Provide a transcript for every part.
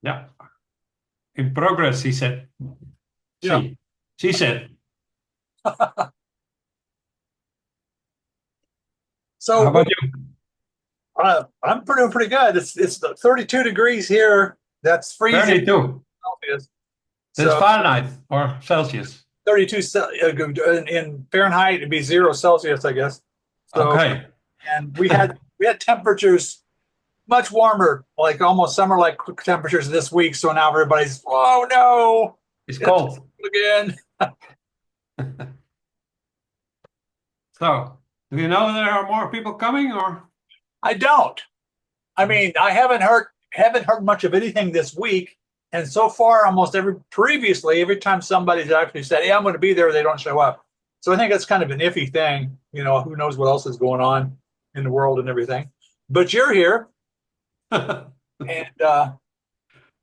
Yeah. In progress, he said. Yeah. She said. How So about you? I'm pretty good. It's 32 degrees here. That's freezing 32. Celsius. That's So Fahrenheit or Celsius. 32 in Fahrenheit, it'd be 0 Celsius, I guess. So, Okay. and we had temperatures much warmer, like almost summer like temperatures this week. So now everybody's, oh no, It's it's cold. again. So, do you know there are more people coming or? I don't. I mean, I haven't heard much of anything this week. And so far, almost every time somebody's actually said, "Yeah, I'm going to be there," they don't show up. So I think that's kind of an iffy thing. Who knows what else is going on in the world and everything. But you're here, and Yeah,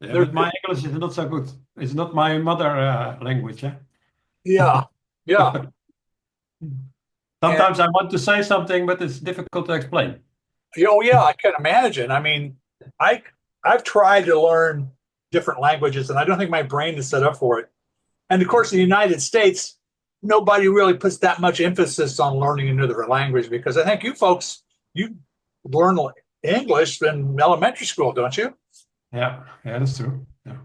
there's but my English is not so good. It's not my mother language. Eh? yeah, yeah, and Sometimes I want to say something, but it's difficult to explain. oh yeah, I can imagine. I mean, I I've tried to learn different languages, and I don't think my brain is set up for it. And of course, in the United States, nobody really puts that much emphasis on learning another language because I think you folks, you learn English in elementary school, don't you? Yeah, that's true. Yeah.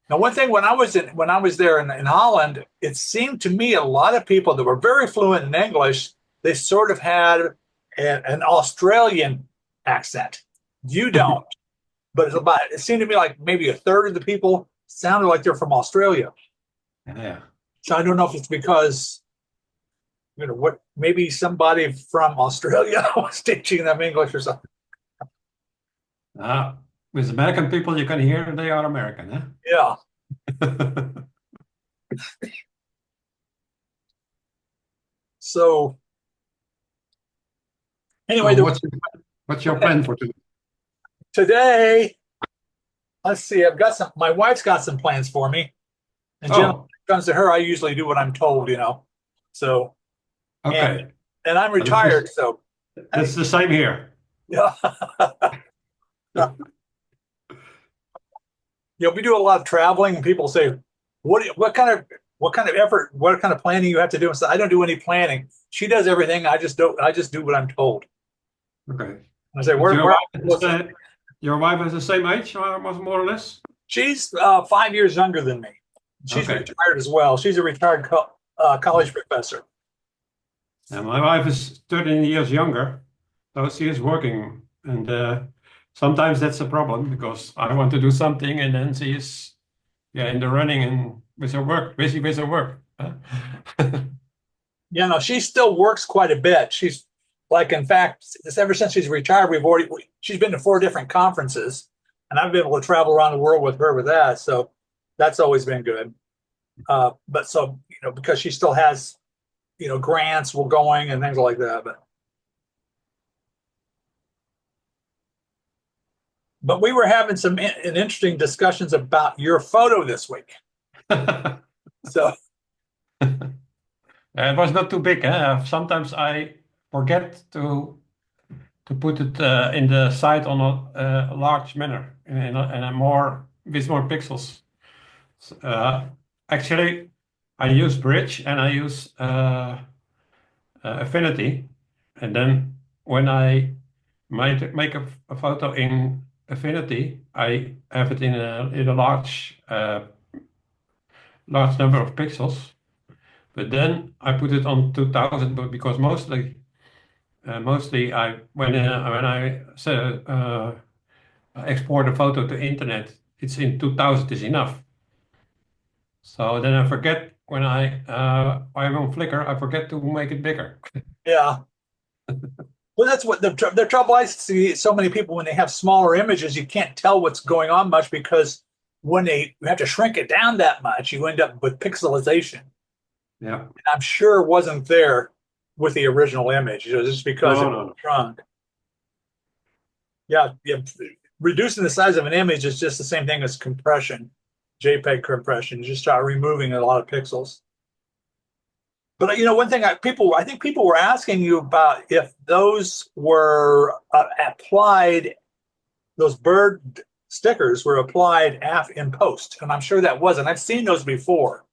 Now, one thing when I was there in Holland, it seemed to me a lot of people that were very fluent in English, they sort of had an Australian accent. You don't, but it seemed to me like maybe a third of the people sounded like they're from Australia. Yeah. So I don't know if it's because what maybe somebody from Australia was teaching them English or something. Uh, with American people, you can hear they are American. Yeah. Huh? So anyway, So what's your plan for today? today, let's see. I've got some. My wife's got some plans for me, and generally, Oh, when it comes to her, I usually do what I'm told. So and okay. and I'm This retired, is so this hey, is the same here. yeah. We do a lot of traveling, and people say, "What kind of effort, what kind of planning you have to do?" And so I don't do any planning. She does everything. I just do what I'm told. Okay. I say, But where your wife is the same age, almost more or less? she's 5 years younger than me. She's Okay. retired as well. She's a retired college professor. And my wife is 13 years younger, so she is working. And sometimes that's a problem because I want to do something and then she is in the running and with her work, busy with her work. Huh? No, she still works quite a bit. She's like, in fact, ever since she's retired, she's been to 4 different conferences, and I've been able to travel around the world with her with that. So that's always been good. But so because she still has grants we're going and things like that. But we were having some interesting discussions about your photo this week. So It was not too big. Sometimes I forget to put it in the site on a large manner in a more with more pixels. Uh, Actually, I use Bridge and I use Affinity, and then when I make a photo in Affinity, I have it in a large number of pixels. But then I put it on 2000, but because mostly when I export a photo to internet, it's in 2000 is enough. So then I forget when I'm on Flickr, I forget to make it bigger. yeah, well, that's what the trouble I see. So many people when they have smaller images, you can't tell what's going on much because when you have to shrink it down that much, you end up with pixelization. Yeah. I'm sure wasn't there with the original image, just because No, it no, was no. shrunk. Yeah, yeah. Reducing the size of an image is just the same thing as compression, JPEG compression. You just start removing a lot of pixels. But one thing I think people were asking you about if those were applied, those bird stickers were applied in post, and I'm sure that wasn't. I've seen those before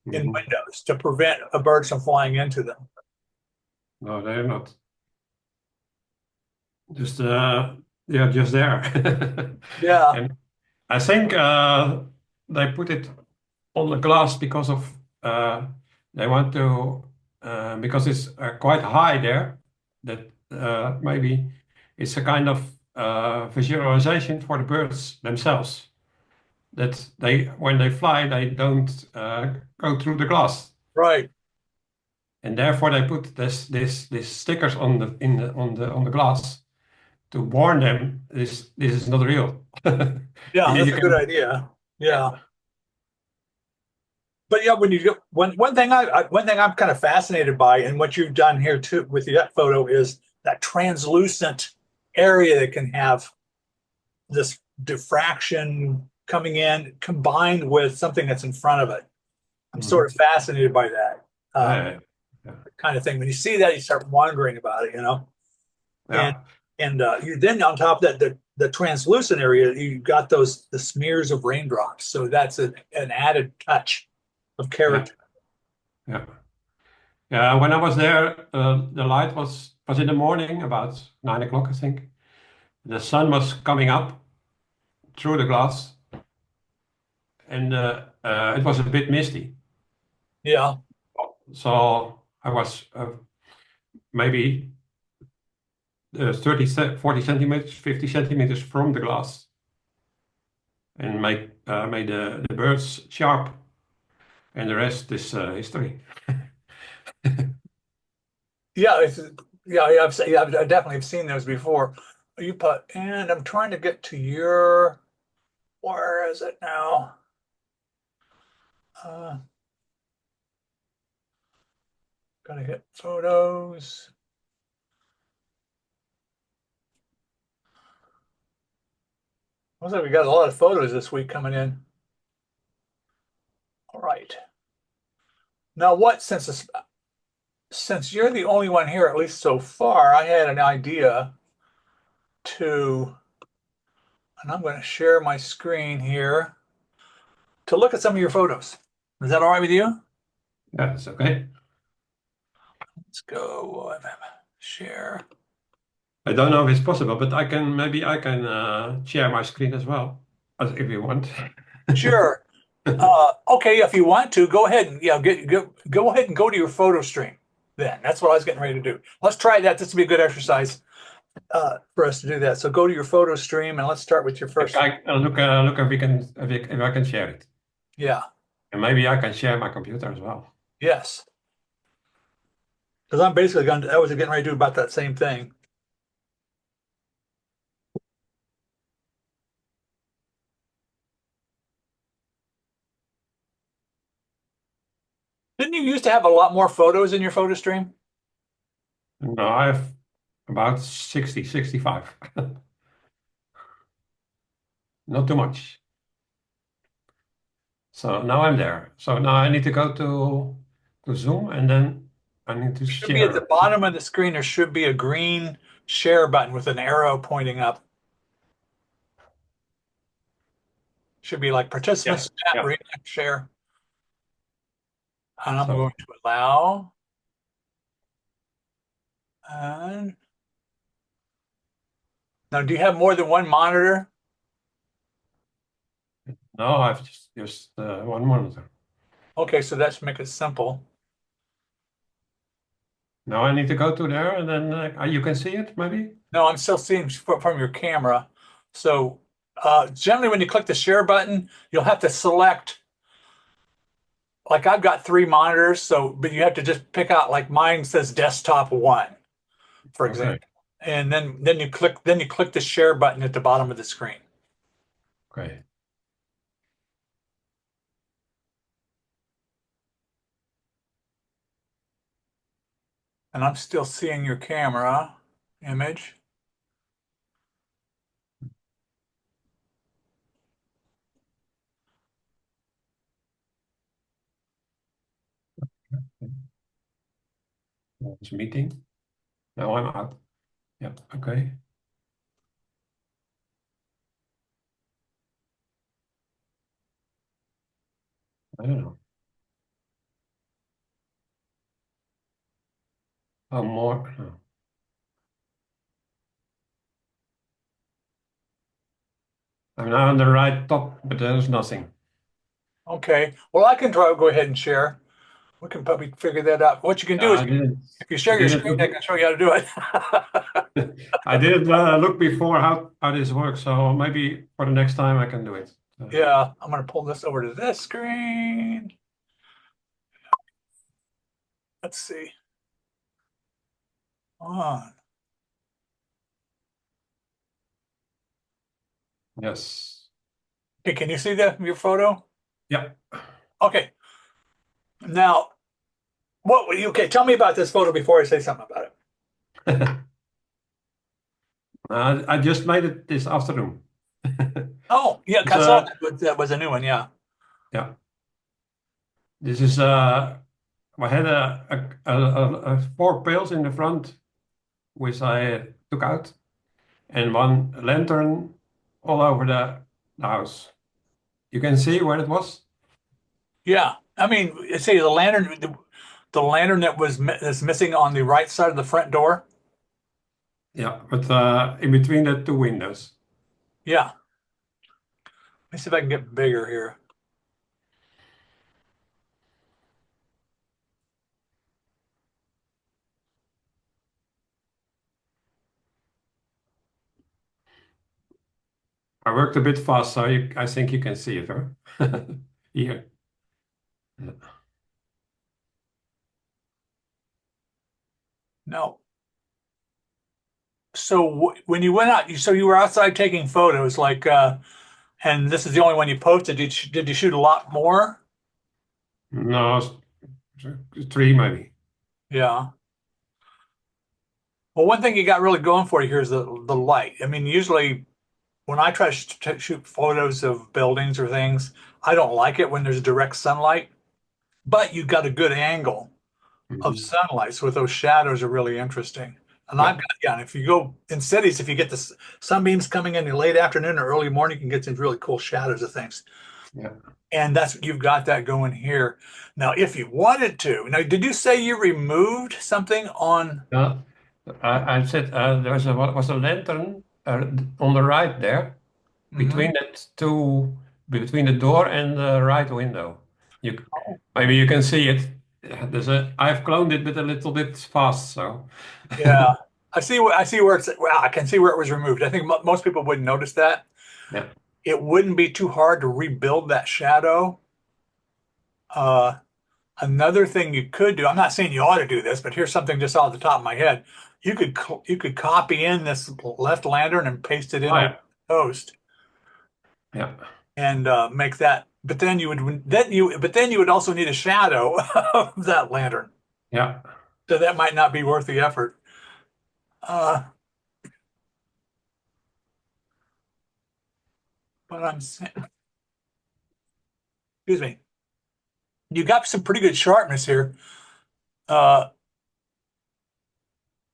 in Mhm. windows to prevent a bird from flying into them. No, they're not. Just they are just there. Yeah, And I think they put it on the glass because of they want to because it's quite high there that maybe it's a kind of visualization for the birds themselves that they when they fly they don't go through the glass right. and therefore they put this stickers on the on the glass to warn them this is not real. Yeah, You that's a good can idea. yeah. Yeah. But yeah, when you get one thing one thing I'm kind of fascinated by, and what you've done here too with that photo is that translucent area that can have this diffraction coming in combined with something that's in front of it. I'm sort of Mhm. fascinated by that Yeah, yeah, kind of thing. When you see that, you start wondering about it, you know. And yeah, you then on top of that, the translucent area, you got the smears of raindrops. So that's an added touch of yeah, character. yeah. Yeah, when I was there, the light was in the morning, about 9 o'clock, I think. The sun was coming up through the glass, and it was a bit misty. Yeah. So I was maybe 30, 40 centimeters, 50 centimeters from the glass, and made the birds sharp, and the rest is history. Yeah, yeah, yeah, I've definitely have seen those before. You put, and I'm trying to get to your, where is it now? Uh, Gotta hit photos. Looks like we got a lot of photos this week coming in. All right. Now, since you're the only one here, at least so far, I had an idea to, and I'm going to share my screen here to look at some of your photos. Is that all right with you? Yeah, it's okay. Let's go share. I don't know if it's possible, but maybe I can share my screen as well, as if you want. Sure. Okay, if you want to, go ahead and go ahead and go to your photo stream. Then that's what I was getting ready to do. Let's try that. This will be a good exercise for us to do that. So go to your photo stream and let's start with your first. Look if we can if I can share it, Yeah. and maybe I can share my computer as well. Yes. Because I'm basically going to, I was getting ready to do about that same thing. Didn't you used to have a lot more photos in your photo stream? No, I have about 60, 65. Not too much. So now I'm there. So now I need to go to Zoom, and then I need to Should be at the share. bottom of the screen. There should be a green share button with an arrow pointing up. Should be like Yeah, participants, chat, yeah. read, share. And I'm So going to allow. And now, do you have more than one monitor? now I've just one monitor. Okay, so that should make it simple. Now I need to go to there, and then you can see it maybe. No, I'm still seeing from your camera. So generally, when you click the share button, you'll have to select, like I've got three monitors, so but you have to just pick out, like mine says desktop one, for Okay, example. And then you click the share button at the bottom of the screen. okay. And I'm still seeing your camera image. It's meeting. Now I'm out. Yeah. Okay. I don't know. Oh, more. No. I'm now on the right top, but there's nothing. Okay. Well, I can try. Go ahead and share. We can probably figure that out. What you can do is, I didn't. if you I share your didn't screen, I look. can show you how to do it. I didn't look before how this works, so maybe for the next time I can do it. Yeah, I'm going to pull this over to this screen. Let's see. On. Yes. Okay, can you see your photo? Yeah. Okay. Now, okay, tell me about this photo before I say something about it. I just made it this afternoon. Oh, yeah, It's, I saw that was a new one. Yeah. yeah. This is I had a four pails in the front, which I took out, and one lantern all over the house. You can see where it was. Yeah. I mean, see the lantern that's missing on the right side of the front door. Yeah, but in between the two windows. Yeah. Let me see if I can get bigger here. I worked a bit fast, so I think you can see it, huh? Here. Yeah. No. So when you went out, so you were outside taking photos, like, and this is the only one you posted. Did you shoot a lot more? No, three maybe. Yeah. Well, one thing you got really going for you here is the light. I mean, usually when I try to shoot photos of buildings or things, I don't like it when there's direct sunlight, but you got a good angle of Mhm. sunlight. So with those shadows are really interesting. And I've Yeah, got, yeah, and if you go in cities, if you get the sunbeams coming in the late afternoon or early morning, you can get some really cool shadows of things. yeah. And you've got that going here. Now, if you wanted to, now, did you say you removed something on? Yeah. I said there's was a lantern on the right there Mhm. between between the door and the right window. You maybe you can see it. I've cloned it, but a little bit fast, so Yeah, I see where it's. Well, I can see where it was removed. I think most people wouldn't notice that. yeah, It wouldn't be too hard to rebuild that shadow. Uh, Another thing you could do. I'm not saying you ought to do this, but here's something just off the top of my head. You could copy in this left lantern and paste it in oh over yeah, toast yeah, and make that. But then you would also need a shadow of that lantern. yeah, So that might not be worth the effort. Uh, but I'm saying, excuse me. You got some pretty good sharpness here. Uh,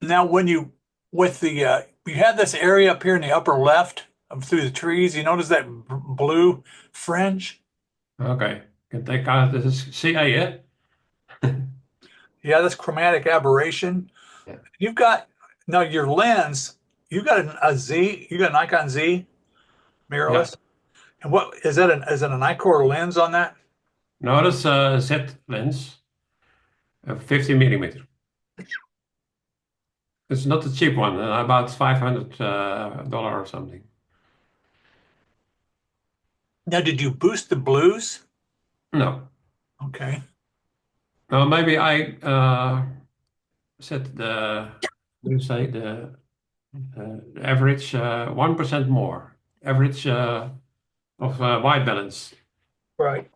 Now, when you with the you have this area up here in the upper left through the trees, you notice that blue fringe? okay. Can take out this is CA, yeah? Yeah, that's chromatic aberration. Yeah, You've got now your lens. You got a Z. You got a Nikon Z yeah. mirrorless. And what is it a Nikkor lens on that? Notice Z lens, 50 millimeter. It's not a cheap one, about $500 or something. Now, did you boost the blues? No, Okay. no, maybe I set the, what do you say, the average 1% more, average of white balance. Right.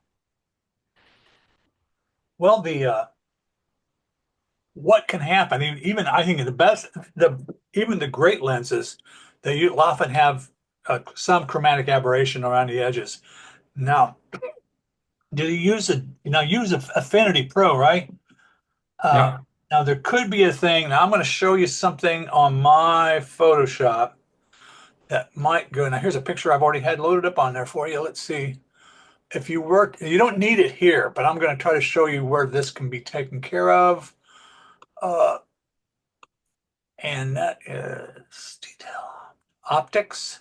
Well, the what can happen? Even I think even the great lenses, often have some chromatic aberration around the edges. Now, do you use Affinity Pro, right? Uh, Yeah, Now there could be a thing. Now I'm going to show you something on my Photoshop that might go. Now here's a picture I've already had loaded up on there for you. Let's see. if you work, you don't need it here, but I'm going to try to show you where this can be taken care of. Uh, and that is detail optics.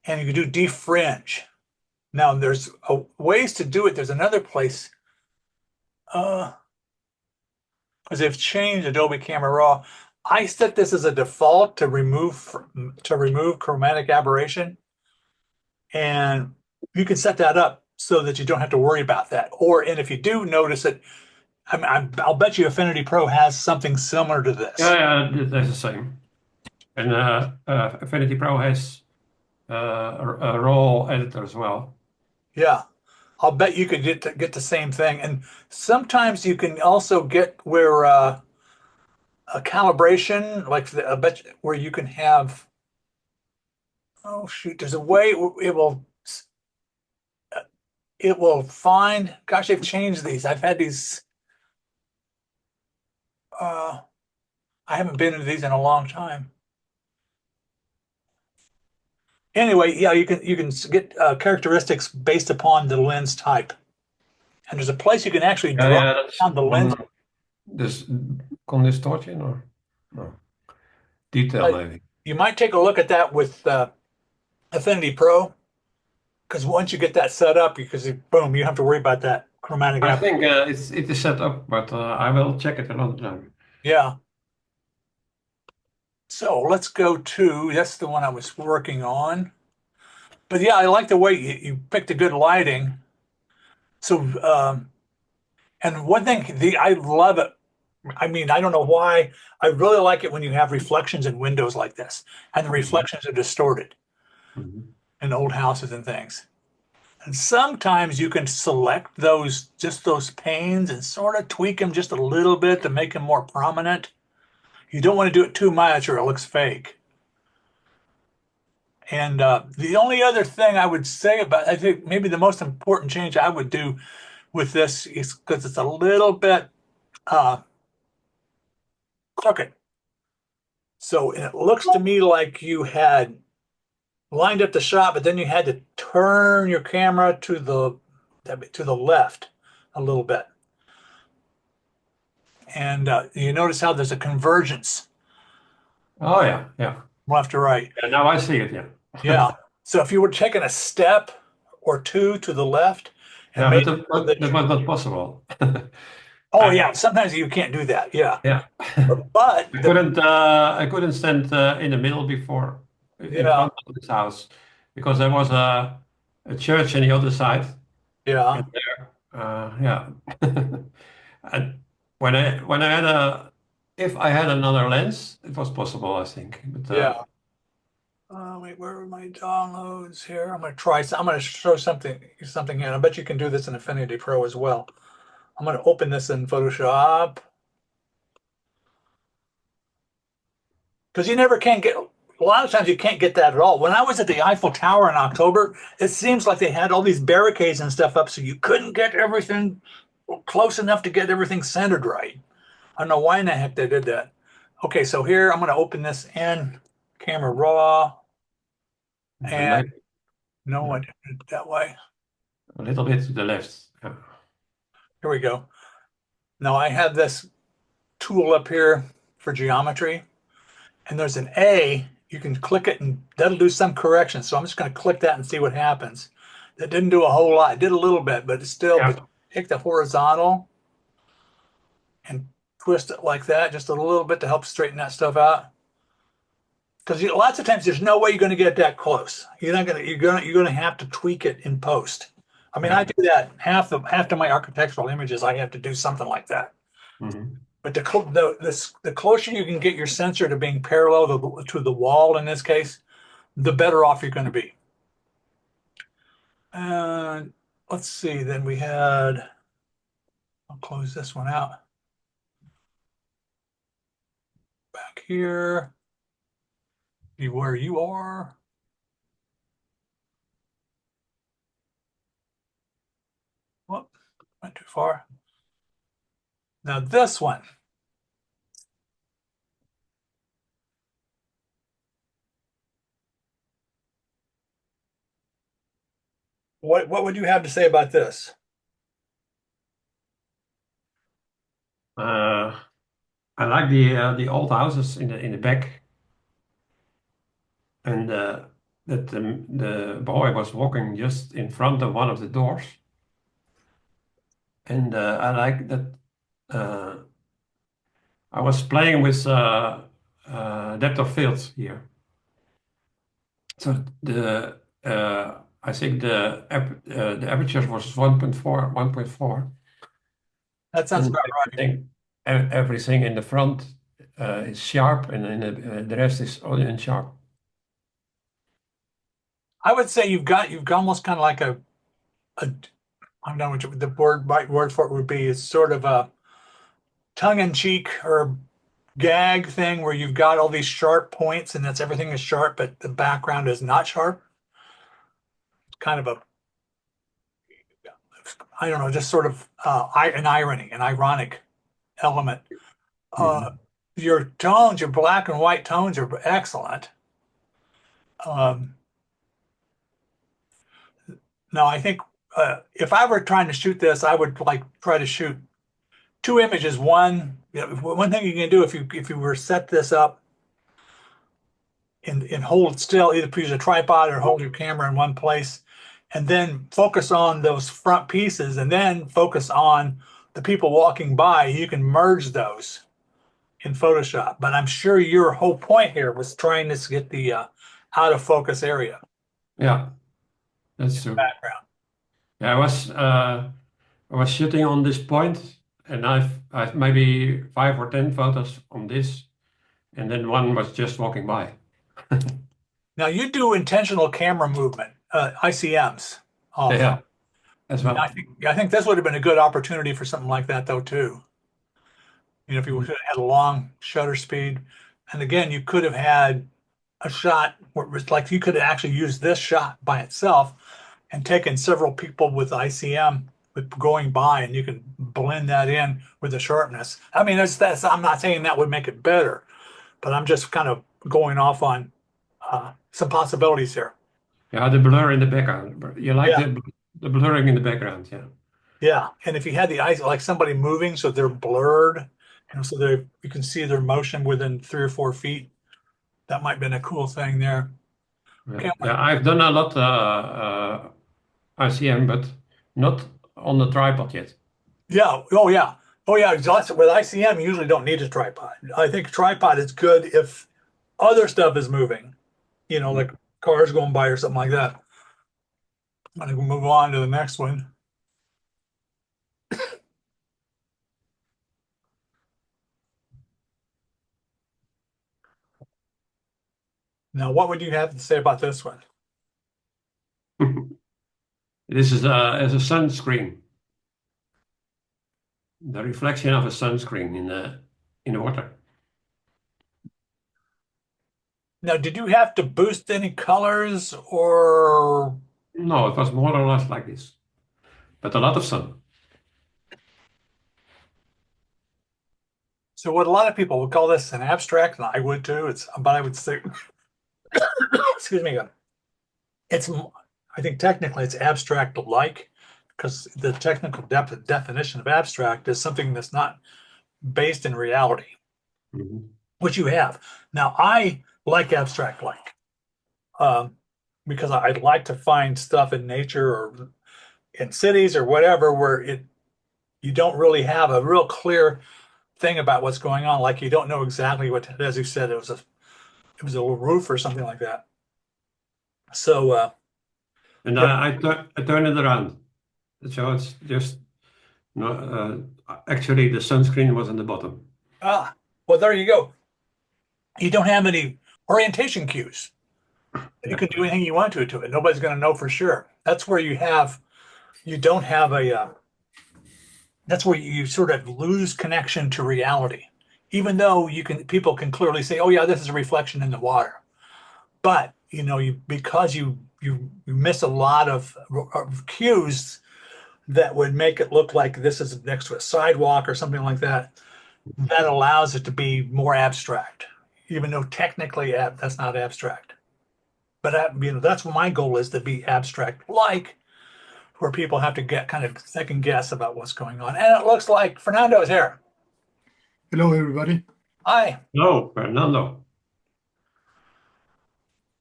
And you can do defringe. Now there's ways to do it. There's another place. Because they've changed Adobe Camera Raw. I set this as a default to remove chromatic aberration, and you can set that up so that you don't have to worry about that. Or and if you do notice it, I'll bet you Affinity Pro has something similar to Yeah, this. yeah, that's the same. And Affinity Pro has a raw editor as well. Yeah, I'll bet you could get the same thing. And sometimes you can also get where a calibration, like I bet where you can have. Oh shoot, there's a way it will find. Gosh, they've changed these. I've had these. Uh, I haven't been into these in a long time. Anyway, yeah, you can get characteristics based upon the lens type, and there's a place you can actually Yeah, drop yeah, that's down the lens. one. This con distortion or no detail Uh, maybe. you might take a look at that with Affinity Pro, because once you get that set up, because boom, you don't have to worry about that chromatic I aberration. think it is set up, but I will check it another time. Yeah. So let's go to that's the one I was working on. But yeah, I like the way you picked a good lighting. So and one thing, I love it. I mean, I don't know why. I really like it when you have reflections in windows like this, and the Mhm. reflections are distorted Mhm. in old houses and things. And sometimes you can select just those panes, and sort of tweak them just a little bit to make them more prominent. You don't want to do it too much or it looks fake. And the only other thing I would say about, I think maybe the most important change I would do with this is because it's a little bit uh, crooked. So it looks to me like you had lined up the shot, but then you had to turn your camera to the left a little bit. And you notice how there's a convergence Oh yeah, yeah. left to right. Yeah, now I see it. Yeah. Yeah. So if you were taking a step or two to the left and Yeah, made so but that that was not possible. oh I yeah, sometimes you can't do that. Yeah. yeah. But I couldn't stand in the middle before in yeah, front of this house because there was a church on the other side. yeah, And there, yeah. And when I had a if I had another lens, it was possible, I think. But yeah. Wait, where are my downloads here? I'm gonna show something here. I bet you can do this in Affinity Pro as well. I'm gonna open this in Photoshop because you never can get. A lot of times you can't get that at all. When I was at the Eiffel Tower in October, it seems like they had all these barricades and stuff up, so you couldn't get everything close enough to get everything centered right. I don't know why in the heck they did that. Okay, so here I'm gonna open this in Camera Raw, and maybe no, yeah, I did it that way. a little bit to the left. Yeah. Here we go. Now I have this tool up here for geometry, and there's an A. You can click it and that'll do some correction. So I'm just going to click that and see what happens. That didn't do a whole lot. It did a little bit, but it's still, but Yeah. take the horizontal and twist it like that, just a little bit to help straighten that stuff out. Because lots of times there's no way you're going to get that close. You're gonna have to tweak it in post. I mean, I Yeah. do that half of my architectural images. I have to do something like that. Mhm. But the closer you can get your sensor to being parallel to the wall in this case, the better off you're going to be. And let's see, then we had, I'll close this one out back here, be where you are. Whoop, went too far. Now this one, What would you have to say about this? Uh, I like the old houses in the back, and that the boy was walking just in front of one of the doors, and I like that uh, I was playing with depth of field here. So I think the aperture was 1.4, 1.4, That sounds and about right. everything in the front is sharp, and then the rest is only unsharp. I would say you've got almost kind of like a I don't know what the right word for it would be. It's sort of a tongue-in-cheek or gag thing where you've got all these sharp points and that's everything is sharp, but the background is not sharp. Kind of a, I don't know, just sort of an irony, an ironic element. Uh, Mhm. your tones, your black and white tones are excellent. Um, now, I think if I were trying to shoot this, I would like try to shoot two images. One, one thing you can do if you were set this up and hold it still, either use a tripod or hold your camera in one place, and then focus on those front pieces, and then focus on the people walking by. You can merge those in Photoshop. But I'm sure your whole point here was trying to get the out of focus area Yeah, in that's the true. background. Yeah, I was shooting on this point, and I've maybe 5 or 10 photos on this, and then one was just walking by. Now you do intentional camera movement, ICMs often. Yeah, as And I well. think I think this would have been a good opportunity for something like that though too. If you Mhm. had a long shutter speed, and again, you could have had a shot where it was like you could have actually used this shot by itself and taken several people with ICM with going by, and you can blend that in with the sharpness. I mean, that's I'm not saying that would make it better, but I'm just kind of going off on some possibilities here. Yeah, the blur in the background. You like Yeah, the blurring in the background, yeah. yeah. And if you had the eyes like somebody moving, so they're blurred, so they you can see their motion within 3 or 4 feet, that might have been a cool thing there. Yeah, Can't wait. yeah, I've done a lot ICM, but not on the tripod yet. Yeah. Oh, yeah. Oh, yeah. With ICM, you usually don't need a tripod. I think a tripod is good if other stuff is moving, like cars going by or something like that. I'm going to move on to the next one. Now, what would you have to say about this one? This is as a sunscreen, the reflection of a sunscreen in the water. Now, did you have to boost any colors or No, it was more or less like this, but a lot of sun. so what a lot of people would call this an abstract, and I would too. But I would say, excuse me, it's, I think technically it's abstract like because the technical definition of abstract is something that's not based in reality, Mhm. which you have. Now, I like abstract like um, because I like to find stuff in nature or in cities or whatever where you don't really have a real clear thing about what's going on. Like you don't know exactly what, as you said, it was a little roof or something like that. So And yeah, I turn it around, so it's just no. Actually, the sunscreen was on the bottom. ah, well, there you go. You don't have any orientation cues. You Yeah. can do anything you want to it. Nobody's going to know for sure. That's where you don't have that's where you sort of lose connection to reality. Even though people can clearly say, oh yeah, this is a reflection in the water. But because you miss a lot of cues that would make it look like this is next to a sidewalk or something like that, that allows it to be more abstract, even though technically that's not abstract. But that's what my goal is, to be abstract like, where people have to get kind of second guess about what's going on. And it looks like Fernando is here. Hello, everybody. Hi. No, Fernando.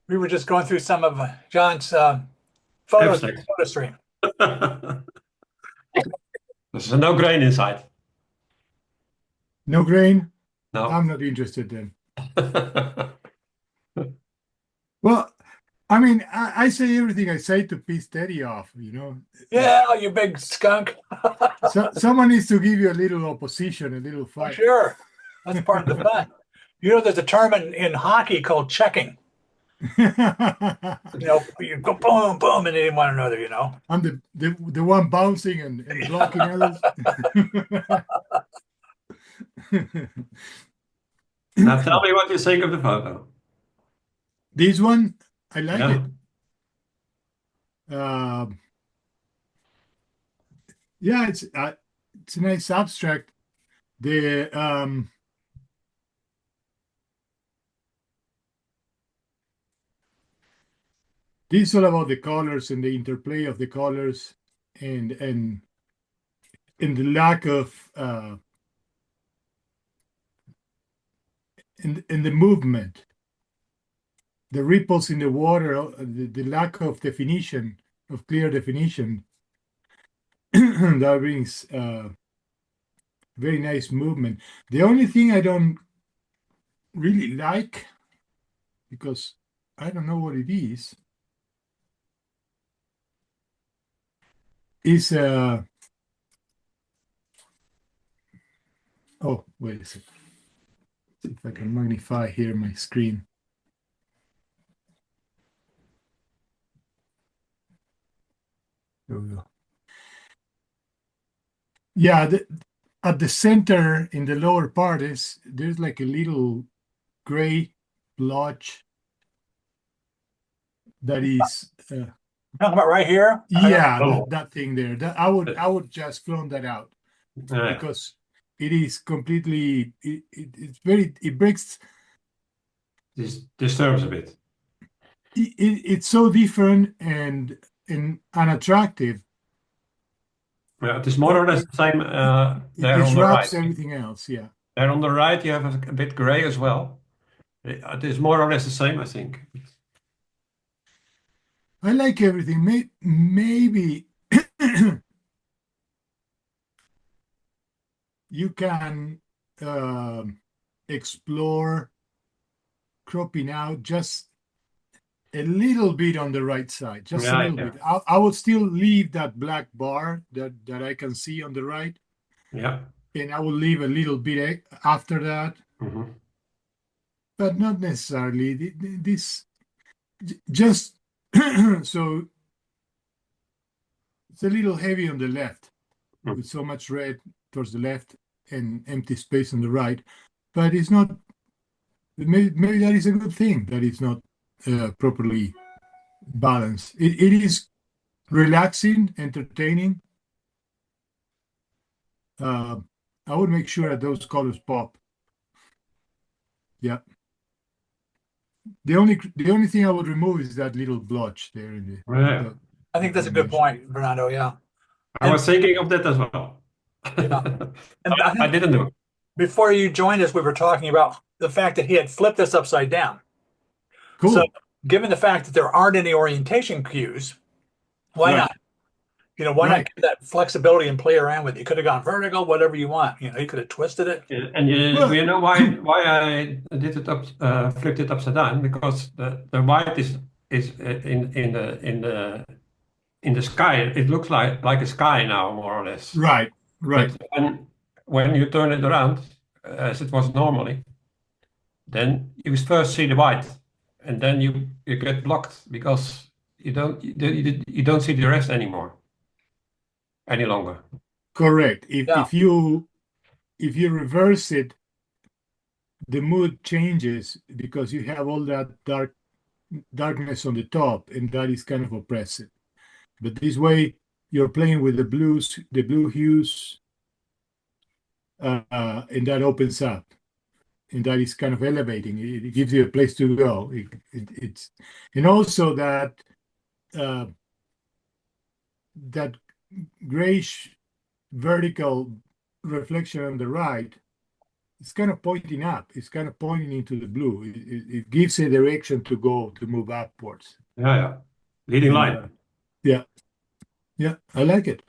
We were just going through some of John's photos in the Abstract. photo stream. There's no grain inside. No grain? No. I'm not interested then. Well, I mean, I say everything I say to piss Teddy off, you know. Yeah, you big skunk. So someone needs to give you a little opposition, a little For fight. sure. That's part of the fun. You know, there's a term in hockey called checking. You go boom, boom, and then one another, you know. I'm the one bouncing and blocking others. Now tell me what you think of the photo. This one, I like Yeah. it. Yeah, it's a nice abstract. The this is all about the colors and the interplay of the colors and the lack of in the movement, the ripples in the water, the lack of definition, of clear definition, that brings very nice movement. The only thing I don't really like, because I don't know what it is oh, wait a second. See if I can magnify here my screen. There we go. Yeah, at the center in the lower part there's like a little gray blotch that is Talking about right here? yeah, Oh. that thing there. That I would just clone that out Yeah. because it is completely it's very it breaks This disturbs a bit. it's so different and unattractive. Yeah, it is more or less the same It there on the disrupts right. everything else. Yeah, There on the right you have a bit gray as well. It is more or less the same, I think. I like everything. Maybe you can explore cropping out just a little bit on the right side, just a Yeah, little yeah. bit. I would still leave that black bar that I can see on the right, Yeah. and I will leave a little bit after that, Mhm. but not necessarily. This just so it's a little heavy on the left Mm. with so much red towards the left and empty space on the right, but it's not. Maybe that is a good thing that it's not properly balanced. It is relaxing, entertaining. I would make sure that those colors pop. Yeah. The only thing I would remove is that little blotch there in Yeah. the I think that's a good point, Fernando. Yeah. I was thinking of that as well. Yeah. And I I think didn't do it. before you joined us, we were talking about the fact that he had flipped this upside down. Cool. So, given the fact that there aren't any orientation cues, why Right. not? Why not Right. get that flexibility and play around with it? You could have gone vertical, whatever you want. You could have twisted it. And Well, you know why I did it flipped it upside down? Because the white is in the sky. It looks like a sky now, more or less. right. Right. But when you turn it around, as it was normally, then you first see the white, and then you get blocked because you don't see the rest anymore any longer. Correct. If Yeah. if you reverse it, the mood changes because you have all that darkness on the top, and that is kind of oppressive. But this way, you're playing with the blue hues, and that opens up, and that is kind of elevating. It gives you a place to go. It's and also that that grayish vertical reflection on the right, it's kind of pointing up. It's kind of pointing into the blue. It gives a direction to move upwards. Yeah, yeah. Leading And line. yeah, yeah, I like it.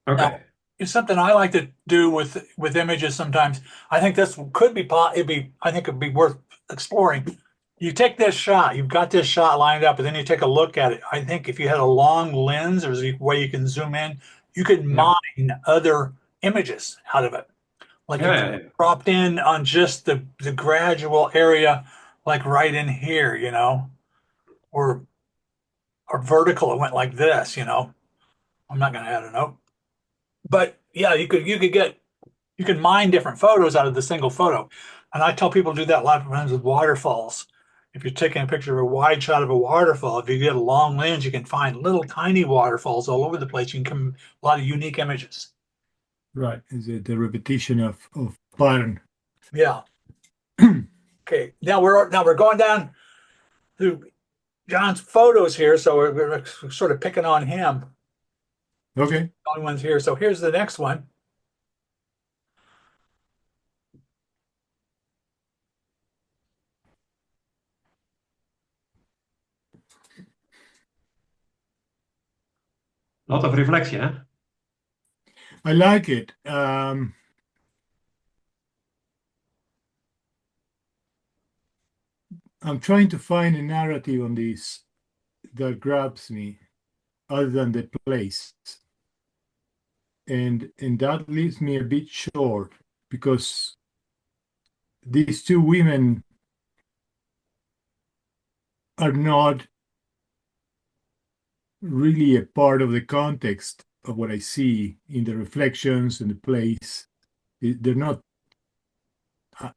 Now, Okay. it's something I like to do with images sometimes. I think this could be I think it'd be worth exploring. You take this shot, you've got this shot lined up, and then you take a look at it. I think if you had a long lens, there's a way you can zoom in, you could Yeah. mine other images out of it. Like Yeah, if yeah, you yeah. dropped in on just the gradual area, like right in here, or vertical, it went like this, I'm not going to add a note, but yeah, you can mine different photos out of the single photo. And I tell people to do that a lot of times with waterfalls. If you're taking a picture of a wide shot of a waterfall, if you get a long lens, you can find little tiny waterfalls all over the place. You can come a lot of unique images. Right. Is it the repetition of pattern? Yeah. Okay. Now we're going down through John's photos here, so we're sort of picking on him. Okay. Only ones here. So here's the next one. Lot of reflection, huh? I like it. I'm trying to find a narrative on this that grabs me other than the place. And that leaves me a bit short because these two women are not really a part of the context of what I see in the reflections and the place. They're not. uh,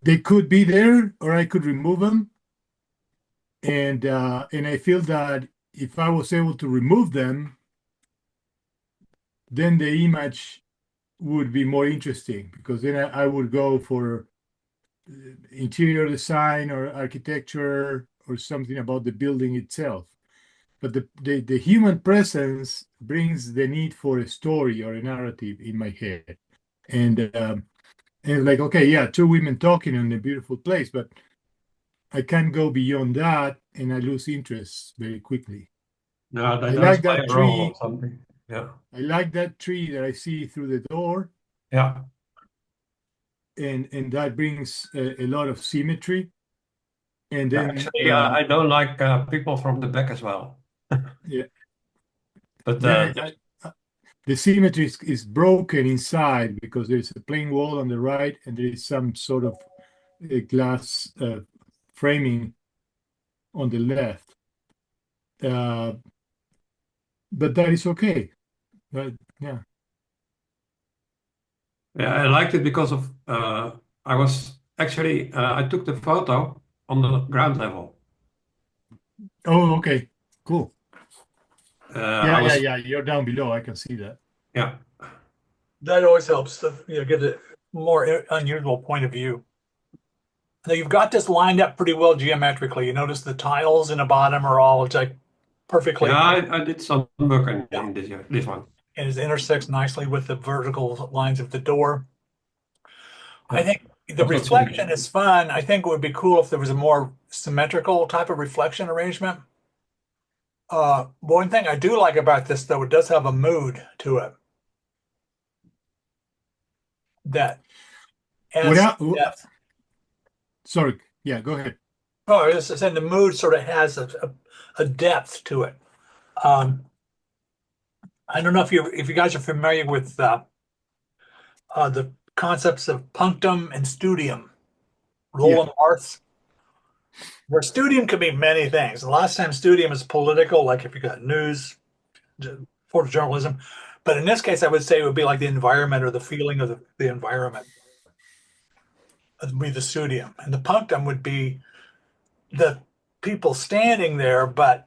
They could be there, or I could remove them. And I feel that if I was able to remove them, then the image would be more interesting because then I would go for interior design or architecture or something about the building itself. But the human presence brings the need for a story or a narrative in my head. And like, okay, yeah, two women talking in a beautiful place, but I can't go beyond that and I lose interest very quickly. No, I that does like play that a role or tree. something. Yeah. I like that tree that I see through the door, Yeah. and that brings a lot of symmetry. And Yeah. then Actually, I don't like people from the back as well. yeah, But then the symmetry is broken inside because there's a plain wall on the right and there is some sort of glass framing on the left. Uh, but that is okay. Yeah. yeah, I liked it because of I was actually I took the photo on the ground level. Oh, okay. Cool. I Yeah. was You're down below. I can see that. yeah. That always helps to get a more unusual point of view. Now you've got this lined up pretty well geometrically. You notice the tiles in the bottom are all it's like Yeah, perfectly, I did some work yeah, in this one. and it intersects nicely with the vertical lines of the door. I Yeah. think the I've got some. reflection is fun. I think it would be cool if there was a more symmetrical type of reflection arrangement. One thing I do like about this, though, it does have a mood to it that adds some What I, depth. sorry. Yeah, go ahead. Oh, I was just saying the mood sort of has a depth to it. Um, I don't know if you guys are familiar with the concepts of punctum and studium, Yeah. Roland Barthes. Where studium could be many things. The last time studium is political, like if you got news, photojournalism. But in this case, I would say it would be like the environment or the feeling of the environment. It would be the studium. And the punctum would be the people standing there, but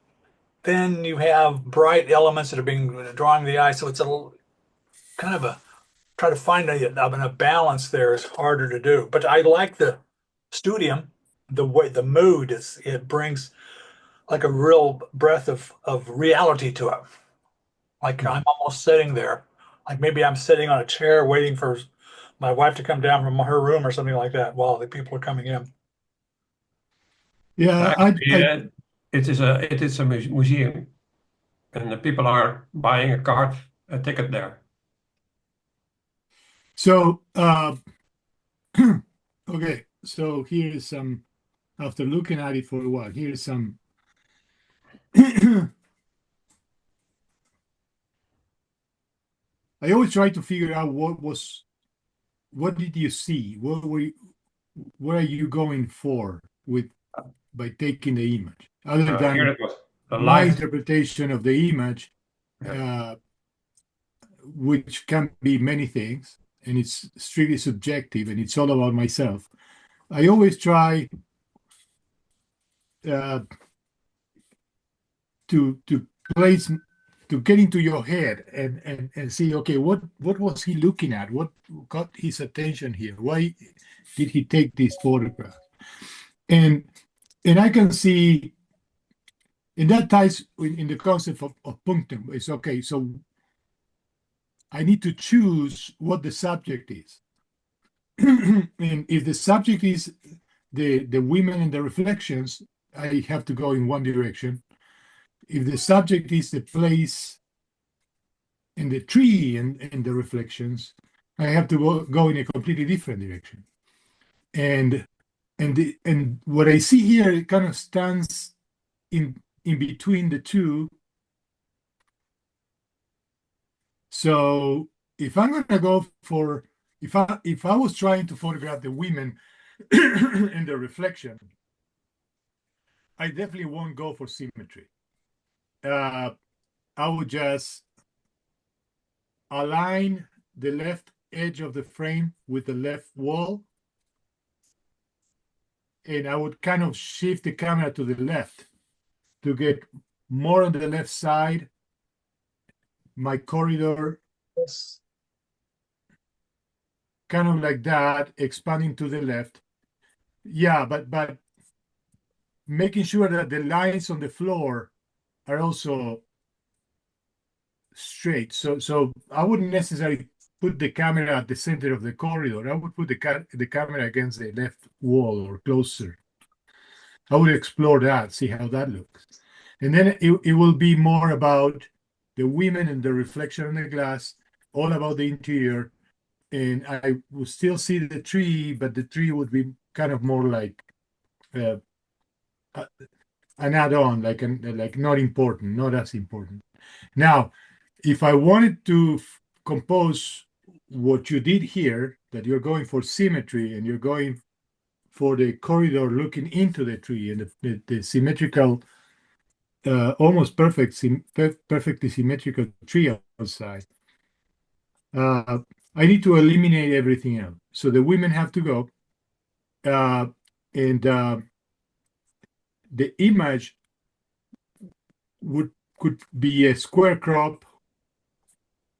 then you have bright elements that are being drawing the eye. So it's a little, kind of a try to find a balance there is harder to do. But I like the studium, the way the mood is it brings like a real breath of reality to it. Like I'm almost sitting there. Like maybe I'm sitting on a chair waiting for my wife to come down from her room or something like that while the people are coming in. Yeah, Actually, it is a museum, and the people are buying a ticket there. so okay, so here is some, after looking at it for a while, here is some I always try to figure out what did you see? What are you going for with by taking the image? Other Here than it was. The my light. interpretation of the image, Yeah. uh, which can be many things, and it's strictly subjective, and it's all about myself. I always try uh, to place to get into your head and see, okay, what was he looking at? What got his attention here? Why did he take this photograph? And and I can see, and that ties in the concept of punctum. It's okay, so I need to choose what the subject is. And if the subject is the women and the reflections, I have to go in one direction. If the subject is the place and the tree and the reflections, I have to go in a completely different direction. And and what I see here, it kind of stands in between the two. So if I'm gonna go for, if I was trying to photograph the women and the reflection, I definitely won't go for symmetry. Uh, I would just align the left edge of the frame with the left wall, and I would kind of shift the camera to the left to get more on the left side, my corridor Yes. kind of like that, expanding to the left. Yeah, but making sure that the lines on the floor are also straight. So I wouldn't necessarily put the camera at the center of the corridor. I would put the camera against the left wall or closer. I would explore that, see how that looks. And then it will be more about the women and the reflection on the glass, all about the interior. And I will still see the tree, but the tree would be kind of more like uh, an add-on, like not important, not as important. Now, if I wanted to compose what you did here, that you're going for symmetry and you're going for the corridor looking into the tree and the symmetrical, almost perfectly symmetrical tree outside, uh, I need to eliminate everything else. So the women have to go, uh, and the image would could be a square crop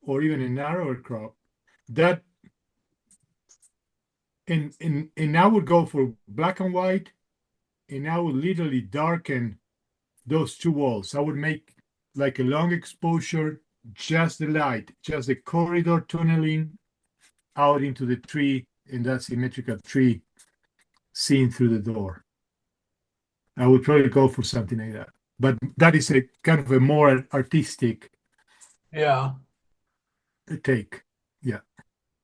or even a narrower crop. That and I would go for black and white, and I would literally darken those two walls. I would make like a long exposure, just the light, just the corridor tunneling out into the tree, and that symmetrical tree seen through the door. I would probably go for something like that. But that is a kind of a more artistic Yeah. take. Yeah.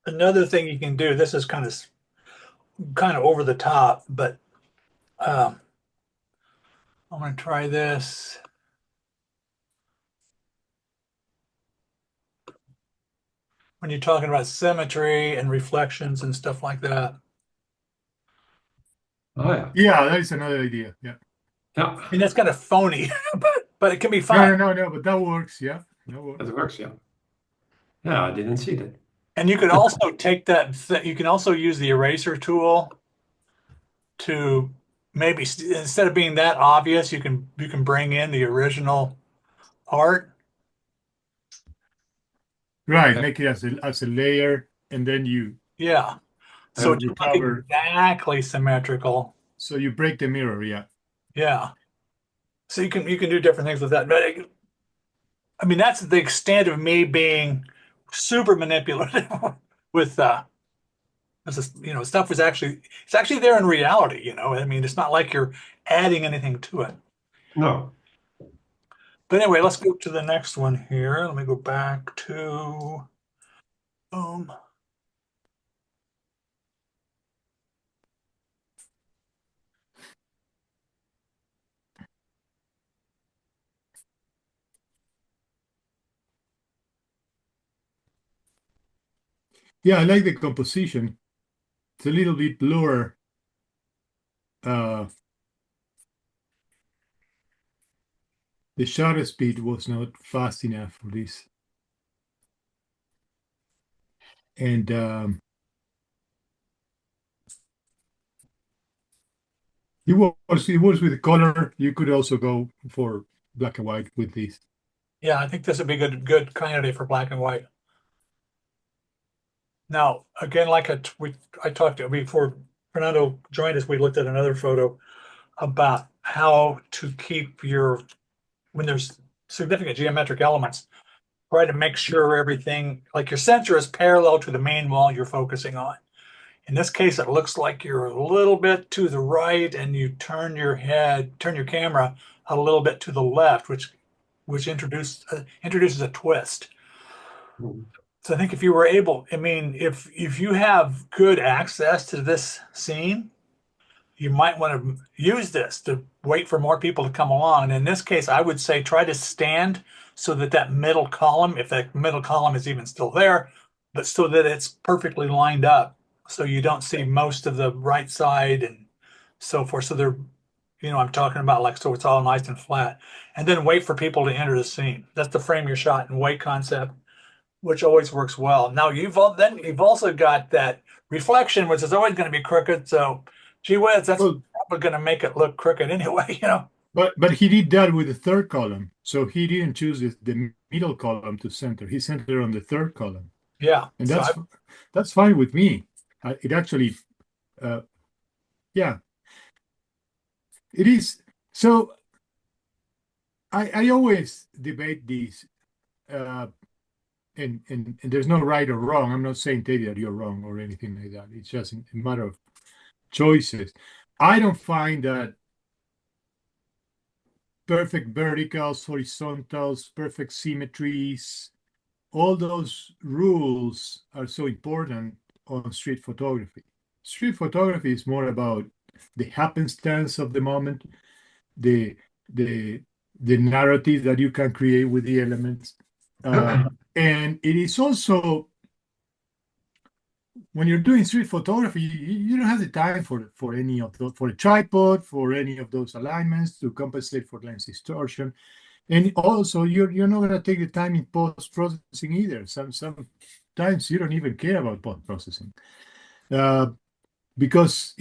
Another thing you can do, this is kind of over the top, but um, I'm going to try this. When you're talking about symmetry and reflections and stuff like that. Oh yeah. Yeah, that is another idea. Yeah. I Yeah, mean, that's kind of phony, but it can be No, fun. no, no, no, but that works. Yeah. That works. it works. Yeah. Yeah, I didn't see that. And you could also take that, you can also use the eraser tool to maybe instead of being that obvious, you can bring in the original art. Right. Yeah. Make it as a layer, and then you Yeah. So it doesn't look recover. exactly symmetrical. So you break the mirror. Yeah. Yeah. So you can do different things with that. But I mean, that's the extent of me being super manipulative with stuff was actually it's actually there in reality, I mean, it's not like you're adding anything to it. No. But anyway, let's go to the next one here. Let me go back to boom. Yeah, I like the composition. It's a little bit lower. Uh, the shutter speed was not fast enough for this. And it was with color. You could also go for black and white with this. Yeah, I think this would be good candidate for black and white. Now, again, like I talked to before Fernando joined us, we looked at another photo about how to keep when there's significant geometric elements, try to make sure everything, like your sensor is parallel to the main wall you're focusing on. In this case, it looks like you're a little bit to the right and you turn your camera a little bit to the left, which introduces a twist. Mm-hmm. So I think if you were able, I mean, if you have good access to this scene, you might want to use this to wait for more people to come along. And in this case, I would say try to stand so that that middle column, if that middle column is even still there, but so that it's perfectly lined up, so you don't see most of the right side and so forth. So I'm talking about like so it's all nice and flat, and then wait for people to enter the scene. That's the frame your shot and wait concept, which always works well. Now you've also got that reflection, which is always going to be crooked. So, gee whiz, that's Well, probably going to make it look crooked anyway. but he did that with the third column. So he didn't choose the middle column to center. He centered on the third column. Yeah. And So that's fine with me. It actually, yeah, it is. So I always debate these, and there's no right or wrong. I'm not saying, Teddy, that you're wrong or anything like that. It's just a matter of choices. I don't find that perfect verticals, horizontals, perfect symmetries, all those rules are so important on street photography. Street photography is more about the happenstance of the moment, the the the narrative that you can create with the elements, and it is also when you're doing street photography, you don't have the time for any of those, for a tripod, for any of those alignments to compensate for lens distortion. And also, you're not going to take the time in post processing either. Sometimes you don't even care about post processing, because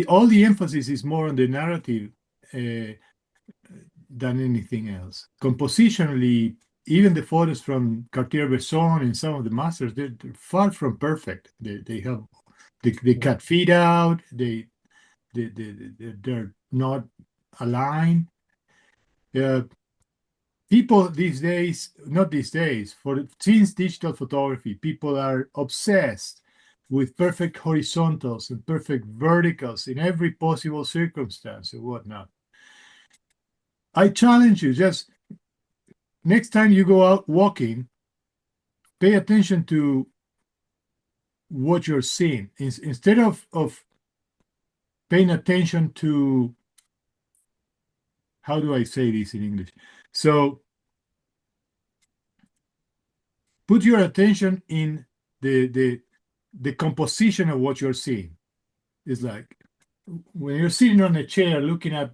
all the emphasis is more on the narrative than anything else. Compositionally, even the photos from Cartier-Bresson and some of the masters, they're far from perfect. They cut feet out. They're not aligned. People these days, not these days, since digital photography, people are obsessed with perfect horizontals and perfect verticals in every possible circumstance and whatnot. I challenge you, just next time you go out walking, pay attention to what you're seeing. Instead of paying attention to, how do I say this in English? So put your attention in the composition of what you're seeing. It's like when you're sitting on a chair looking at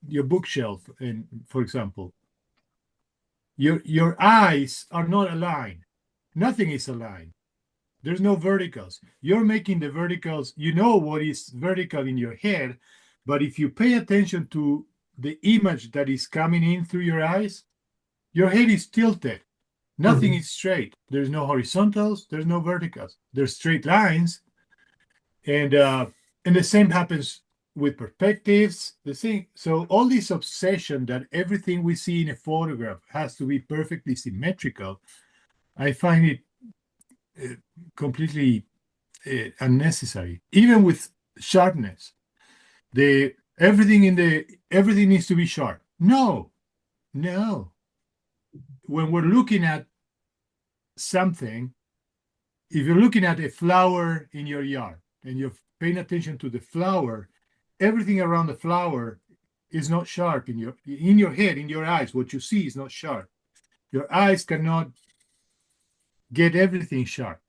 your bookshelf, and for example, your eyes are not aligned. Nothing is aligned. There's no verticals. You're making the verticals, you know what is vertical in your head, but if you pay attention to the image that is coming in through your eyes, your head is tilted. Nothing is straight. There's no horizontals, there's no verticals. There's straight lines, and the same happens with perspectives, the thing. So all this obsession that everything we see in a photograph has to be perfectly symmetrical, I find it completely unnecessary. Even with sharpness, the everything needs to be sharp. No, no. When we're looking at something, if you're looking at a flower in your yard and you're paying attention to the flower, everything around the flower is not sharp in your head, in your eyes. What you see is not sharp. Your eyes cannot get everything sharp.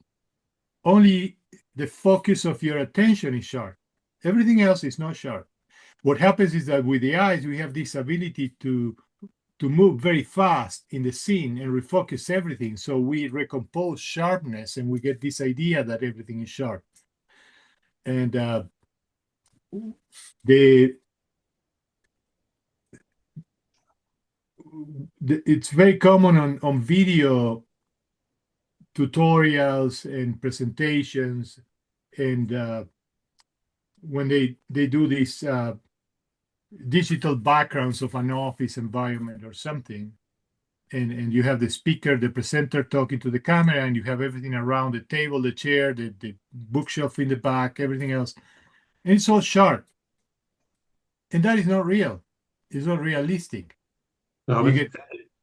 Only the focus of your attention is sharp. Everything else is not sharp. What happens is that with the eyes, we have this ability to move very fast in the scene and refocus everything. So we recompose sharpness and we get this idea that everything is sharp. And it's very common on video tutorials and presentations, and when they do these digital backgrounds of an office environment or something, and you have the speaker, the presenter talking to the camera, and you have everything around the table, the chair, the bookshelf in the back, everything else, and it's all sharp, and that is not real. It's not realistic. No, You but get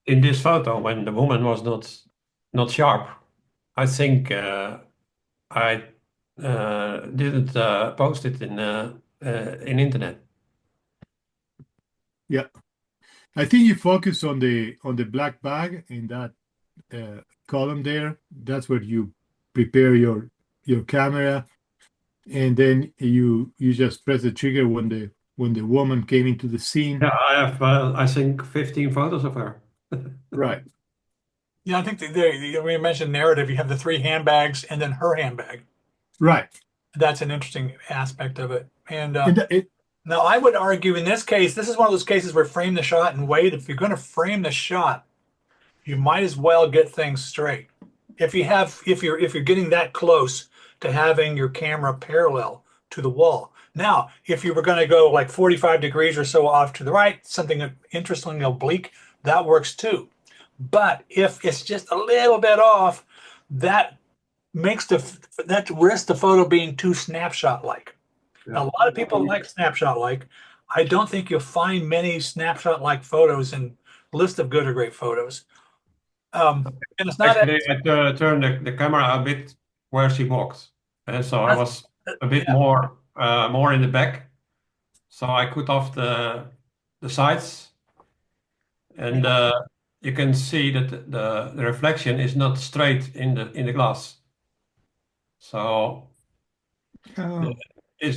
in this photo, when the woman was not sharp, I think I didn't post it in internet. yeah. I think you focus on the black bag in that column there. That's where you prepare your camera, and then you just press the trigger when the woman came into the scene. Yeah, I have I think 15 photos of her. Right, Yeah, I think when you mentioned narrative, you have the three handbags and then her handbag. right. That's an interesting aspect of it. And And it, now I would argue in this case, this is one of those cases where frame the shot and wait. If you're going to frame the shot, you might as well get things straight. If you're getting that close to having your camera parallel to the wall. Now, if you were going to go like 45 degrees or so off to the right, something interestingly oblique, that works too. But if it's just a little bit off, that that risks the photo being too snapshot-like. Yeah. Now, a lot of people like snapshot-like. I don't think you'll find many snapshot-like photos in list of good or great photos. And it's not Actually, I turned the camera a bit where she walked, and so I was a bit yeah, more in the back, so I cut off the sides, and you can see that the reflection is not straight in the glass. So oh,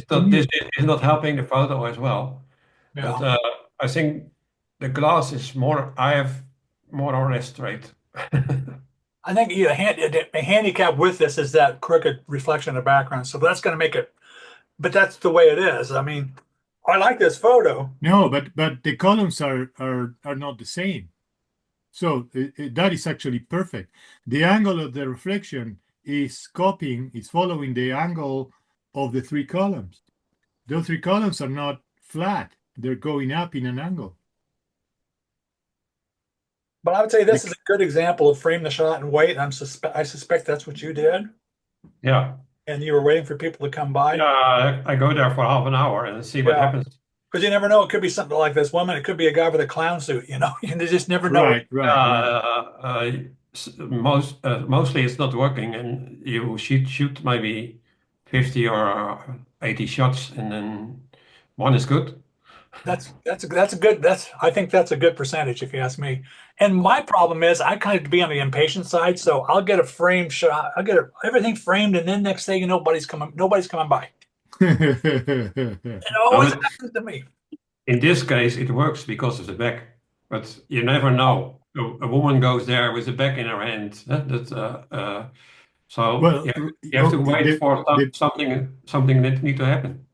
can this you? is not helping the photo as well. But yeah. I think the glass is more. I have more or less straight. I think a handicap with this is that crooked reflection of background. So that's going to make it, but that's the way it is. I mean, I like this photo. No, but the columns are not the same. So that is actually perfect. The angle of the reflection is following the angle of the three columns. Those three columns are not flat. They're going up in an angle. But I would say The- this is a good example of frame the shot and wait. I suspect that's what you did, Yeah, and you were waiting for people to come by. yeah. I go there for half an hour and see what Yeah, happens. because you never know. It could be something like this woman. It could be a guy with a clown suit. You know, you just never know. right, right, right. Mostly it's not working, and you shoot maybe 50 or 80 shots, and then one is good. That's a good I think that's a good percentage if you ask me. And my problem is I kind of be on the impatient side, so I'll get a frame shot, everything framed, and then next thing you know, nobody's coming by. It No, always but happens to me. in this case, it works because of the back. But you never know. A woman goes there with a bag in her hand. So Well, you have to wait for something that need to happen.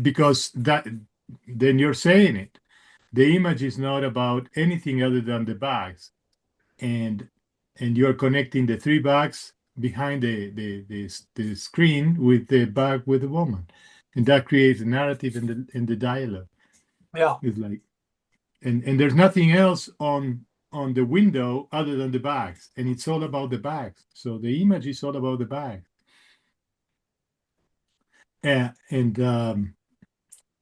because that then you're saying it. The image is not about anything other than the bags, and you're connecting the three bags behind the screen with the bag with the woman. and that creates a narrative in the dialogue. Yeah. It's like, and there's nothing else on the window other than the bags, and it's all about the bags. So the image is all about the bags. And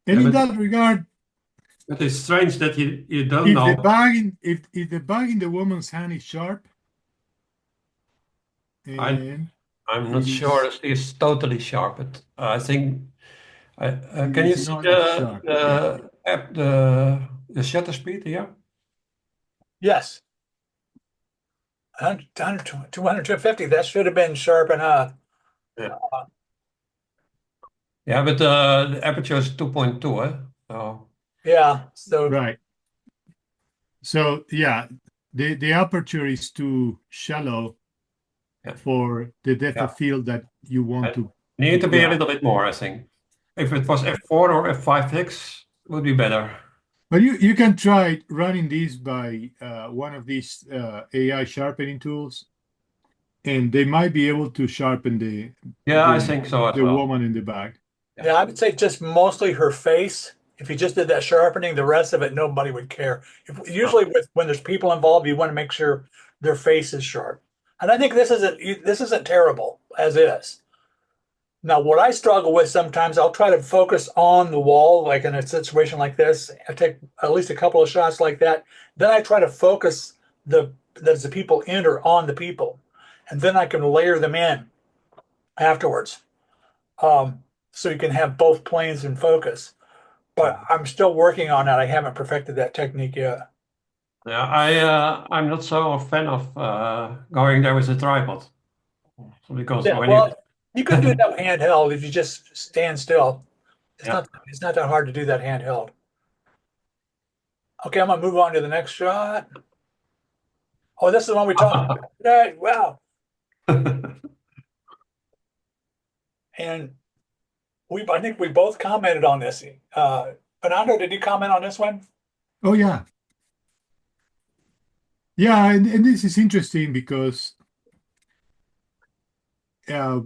Yeah, in but that regard, it's strange that you don't if the know. bag if the bag in the woman's hand is sharp I and I'm not it sure is it's totally sharp, but I think. it Can you is see not as sharp, yeah. the app the shutter speed here? Yes. 100, 200, 250. That should have been sharp enough. Yeah. Yeah, but the aperture is 2.2, eh? So Yeah. So Right. So yeah, the aperture is too shallow yeah, for the depth yeah. of field that you want I to need to be a grab. little bit more, I think. If it was f4 or f5.x, would be better. But you can try running this by one of these AI sharpening tools, and they might be able to sharpen Yeah, I think so as the well. woman in the back. yeah, I would say just mostly her face. If you just did that sharpening, the rest of it, nobody would care. Usually, when there's people involved, you want to make sure their face is sharp. And I think this isn't terrible as is. Now, what I struggle with sometimes, I'll try to focus on the wall, like in a situation like this. I take at least a couple of shots like that. Then I try to focus as the people enter on the people, and then I can layer them in afterwards. So you can have both planes in focus. But I'm still working on that. I haven't perfected that technique yet. Yeah, I'm not so a fan of going there with a tripod. So because Yeah, when you well, you can do that handheld if you just stand still. It's yeah. not it's not that hard to do that handheld. Okay, I'm gonna move on to the next shot. Oh, this is the one we talked about today. Wow. And I think we both commented on this. Fernando, did you comment on this one? Oh yeah, yeah, and this is interesting because uh,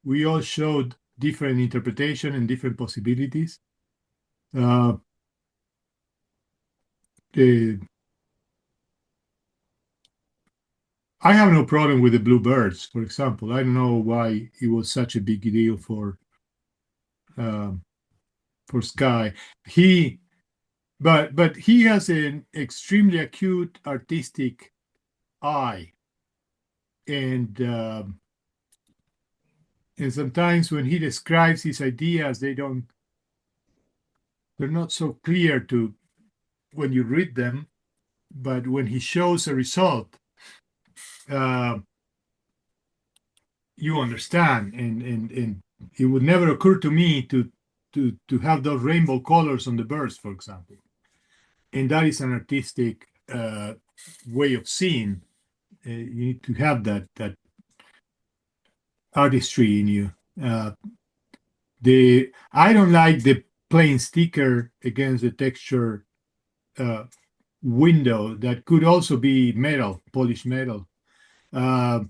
we all showed different interpretation and different possibilities. Uh, the, I have no problem with the bluebirds, for example. I don't know why it was such a big deal um, for Sky. He, but he has an extremely acute artistic eye, and and sometimes when he describes his ideas, they're not so clear to when you read them, but when he shows a result, uh, you understand, and it would never occur to me to have those rainbow colors on the birds, for example, and that is an artistic way of seeing. You need to have that artistry in you. The I don't like the plain sticker against the texture window that could also be metal, polished metal. Uh,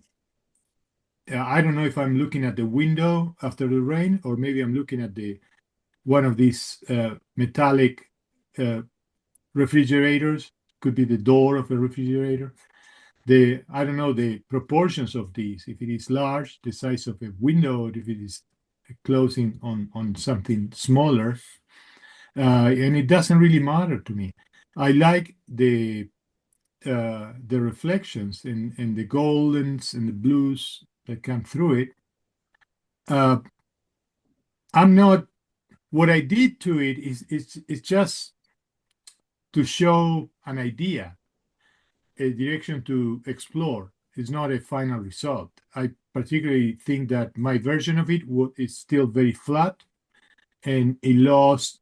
I don't know if I'm looking at the window after the rain, or maybe I'm looking at the one of these metallic uh, refrigerators. Could be the door of a refrigerator. I don't know the proportions of these. If it is large, the size of a window, or if it is closing on something smaller, and it doesn't really matter to me. I like the reflections and the goldens and the blues that come through it. Uh, I'm not. What I did to it is it's just to show an idea, a direction to explore. It's not a final result. I particularly think that my version of it is still very flat, and it lost.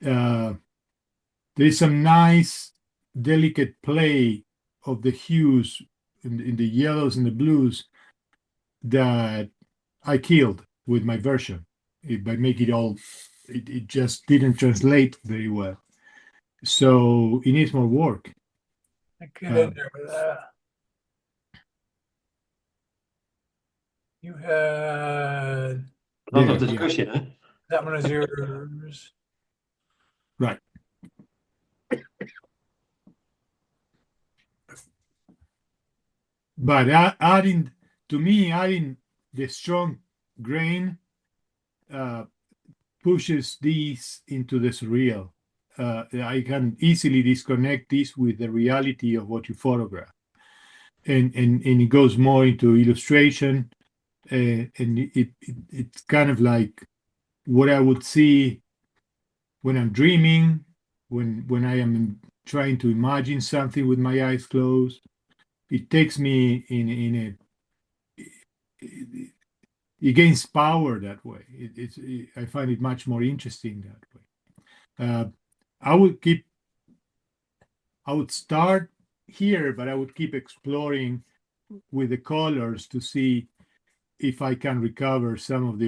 Uh, there is some nice, delicate play of the hues in the yellows and the blues that I killed with my version by making it all. It just didn't translate very well. So it needs more work. Get in Um, there with that. You had A lot There, of yeah. discussion, eh? That one is yours. Right. But adding the strong grain pushes these into the surreal. I can easily disconnect this with the reality of what you photograph, and it goes more into illustration, and it's kind of like what I would see when I'm dreaming, when I am trying to imagine something with my eyes closed. It takes me in a it gains power that way. I find it much more interesting that way. I would keep I would start here, but I would keep exploring with the colors to see if I can recover some of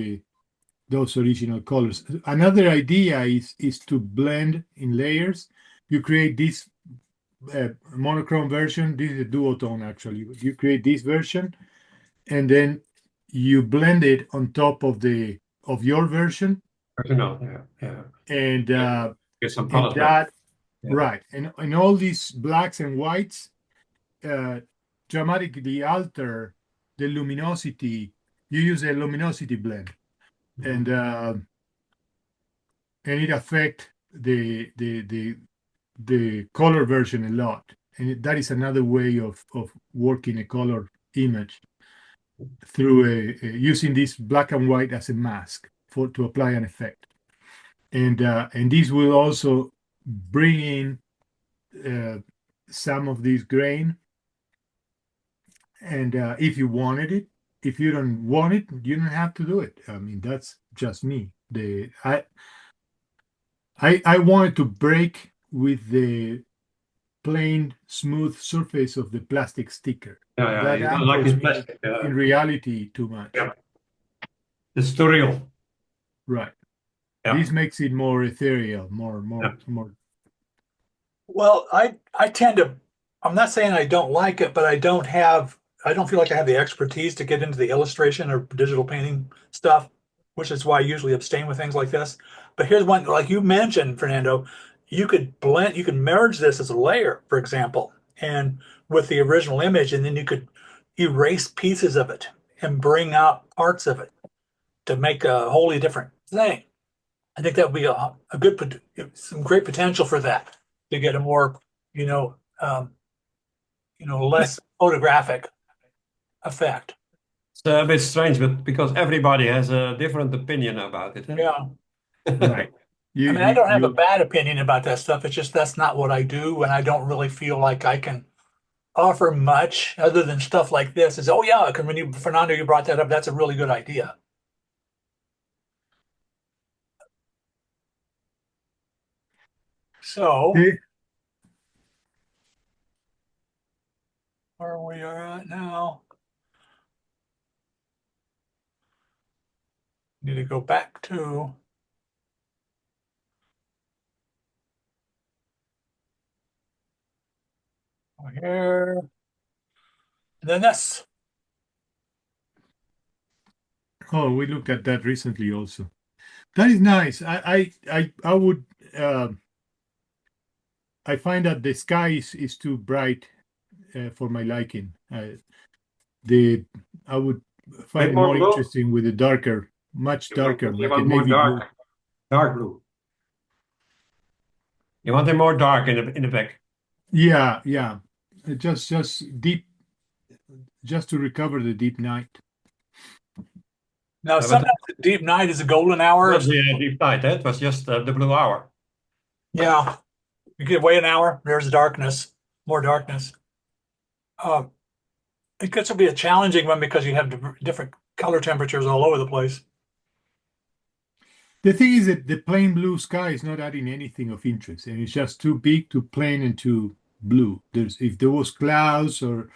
those original colors. Another idea is to blend in layers. You create this monochrome version. This is a duotone actually. You create this version, and then you blend it on top of your version, Hard to know. Yeah. and Get some and colors back. that Yeah. right, and all these blacks and whites dramatically alter the luminosity. You use a luminosity blend, Mhm. and it affect the color version a lot. And that is another way of working a color image through using this black and white as a mask to apply an effect. And this will also bring in some of this grain. And if you wanted it, if you don't want it, you don't have to do it. I mean, that's just me. I wanted to break with the plain, smooth surface of the plastic sticker. Yeah. That You don't like anchors this me plastic. in reality too much. Yeah. It's too real. Right. Yeah. This makes it more ethereal, Yeah. more. Well, I tend to, I'm not saying I don't like it, but I don't feel like I have the expertise to get into the illustration or digital painting stuff, which is why I usually abstain with things like this. But here's one, like you mentioned, Fernando, you could merge this as a layer, for example, and with the original image, and then you could erase pieces of it and bring out parts of it to make a wholly different thing. I think that would be a good, some great potential for that to get a more, you know, um, less photographic effect. It's a bit strange, but because everybody has a different opinion about it. Eh? Yeah. Right. I mean, I don't have a bad opinion about that stuff. It's just that's not what I do, and I don't really feel like I can offer much other than stuff like this. Is oh yeah, when you Fernando, you brought that up. That's a really good idea. So the- where we are at now, need to go back to here, and then this. oh, we looked at that recently also. That is nice. I would I find that the sky is too bright for my liking. The I would find Bit it more more blue. interesting with a darker, much darker, You like a want more navy blue. dark blue. You want it more dark in the back. Yeah. Just deep, just to recover the deep night. Now, But sometimes the deep night is a golden hour. not the deep night. Eh? It was just the blue hour. Yeah, you get away an hour. There's darkness, more darkness. Um, it gets to be a challenging one because you have different color temperatures all over the place. The thing is that the plain blue sky is not adding anything of interest, and it's just too big, too plain, and too blue. If there was clouds or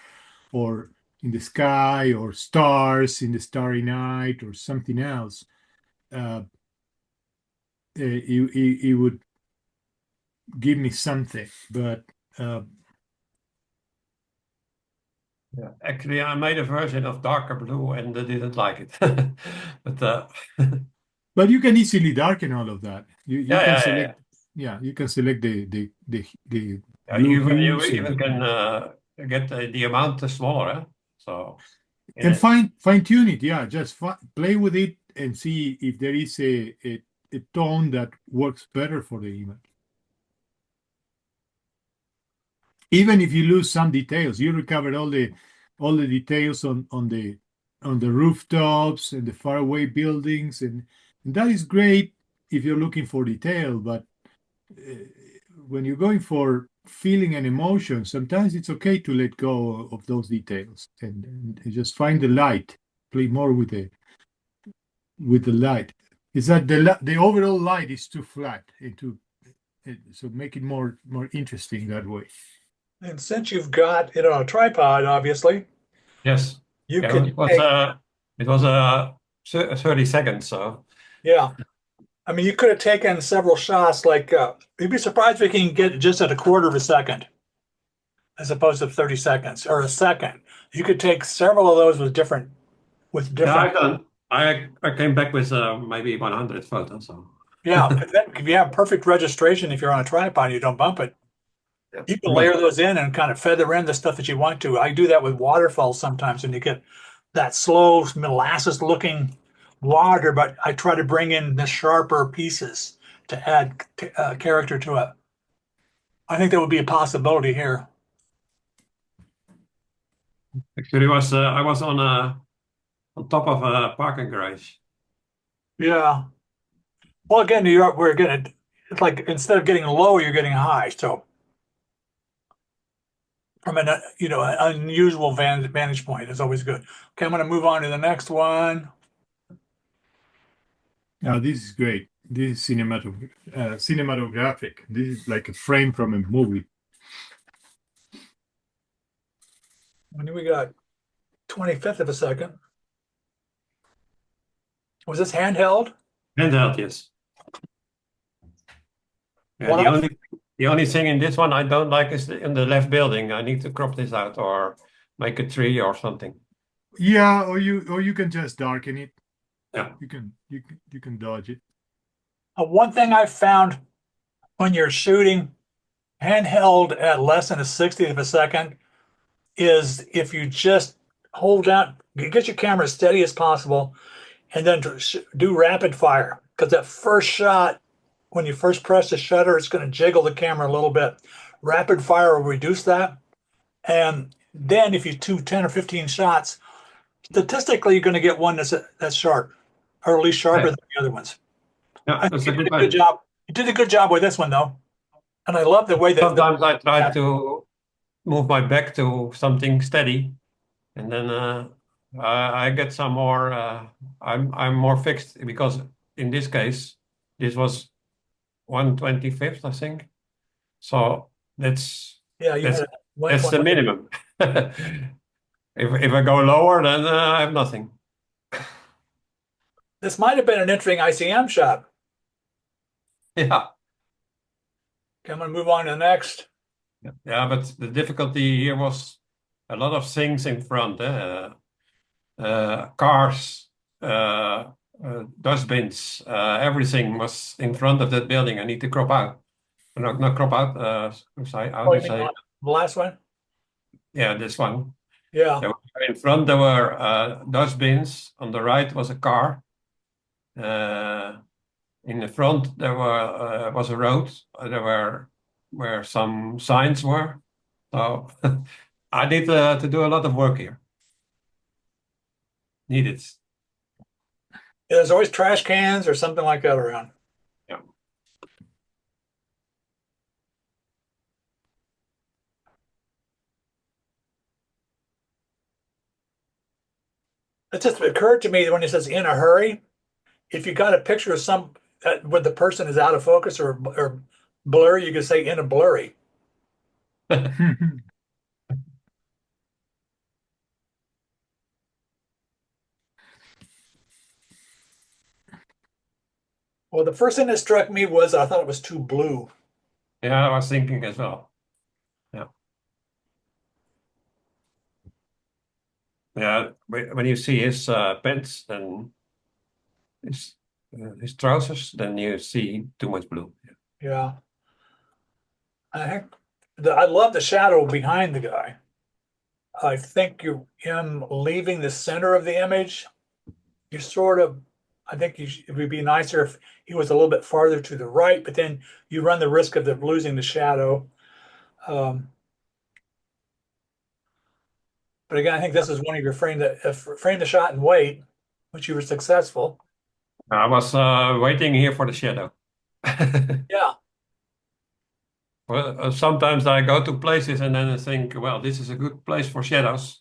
in the sky or stars in the starry night or something else, uh, it would give me something. But Yeah. Actually, I made a version of darker blue and they didn't like it. But But you can easily darken all of that. You yeah, can yeah, yeah, yeah. select, yeah, you can select the Yeah, blue you hues even can get the amount smaller. Huh? So and yeah, fine tune it. Yeah, just play with it and see if there is a tone that works better for the image. Even if you lose some details, you recover all the details on the rooftops and the faraway buildings, and that is great if you're looking for detail. But uh, when you're going for feeling and emotion, sometimes it's okay to let go of those details and just find the light. Play more with the light. Is that the overall light is too flat and too so make it more interesting that way. And since you've got it on a tripod, obviously, yes, you yeah. can take, It was 30 seconds. So yeah. I mean, you could have taken several shots. Like, you'd be surprised if you can get just at a quarter of a second, as opposed to 30 seconds or a second. You could take several of those with yeah, different. I've done. I came back with maybe 100 photos. So Yeah, and then if you have perfect registration, if you're on a tripod, and you don't bump it. yeah, You can layer good. those in and kind of feather in the stuff that you want to. I do that with waterfalls sometimes, and you get that slow molasses looking water, but I try to bring in the sharper pieces to add character to it. I think that would be a possibility here. Actually, I was on top of a parking garage. Yeah. Well, again, New York, we're getting it's like instead of getting low, you're getting high. So from an an unusual vantage point is always good. Okay, I'm going to move on to the next one. Now, this is great. This is cinematographic. This is like a frame from a movie. When do we got 25th of a second? Was this handheld? Handheld, yes. Yeah, One off? the only thing in this one I don't like is in the left building. I need to crop this out or make a tree or something. Yeah, or you can just darken it. Yeah. You can dodge it. One thing I've found when you're shooting handheld at less than a 60th of a second is if you just hold down, get your camera as steady as possible, and then do rapid fire. Because that first shot, when you first press the shutter, it's going to jiggle the camera a little bit. Rapid fire will reduce that. And then if you do 10 or 15 shots, statistically, you're going to get one that's sharp, or at least sharper Okay. than the other ones. Yeah, I think that's you a did good a good way. job. You did a good job with this one, though. And I love the way that Sometimes I try to move my back to something steady, and then I get some more. I'm more fixed because in this case, this was 1/25th, I think. So yeah, you that's had that's one. the minimum. If I go lower, then I have nothing. This might have been an interesting ICM shot. Yeah, Okay, I'm going to move on to the next. yeah, but the difficulty here was a lot of things in front, cars, dustbins, everything was in front of that building. I need to crop out. Not crop out. How Oh, do you you mean say? the last one? Yeah, this one. Yeah. In front there were dustbins. On the right was a car. Uh, in the front there was a road. There were where some signs were. So I need to do a lot of work here. Needed. Yeah, there's always trash cans or something like that around. Yeah. It just occurred to me that when it says in a hurry, if you got a picture of some where the person is out of focus or blurry, you could say in a blurry. Well, the first thing that struck me was I thought it was too blue. Yeah, I was thinking as well. Yeah. Yeah, when you see his pants and his his trousers, then you see too much blue. Yeah. I think I love the shadow behind the guy. I think you him leaving the center of the image, you sort of I think it would be nicer if he was a little bit farther to the right, but then you run the risk of losing the shadow. Um, but again, I think this is one of your frame the shot and wait, which you were successful. I was waiting here for the shadow. Yeah. Well, sometimes I go to places and then I think, well, this is a good place for shadows.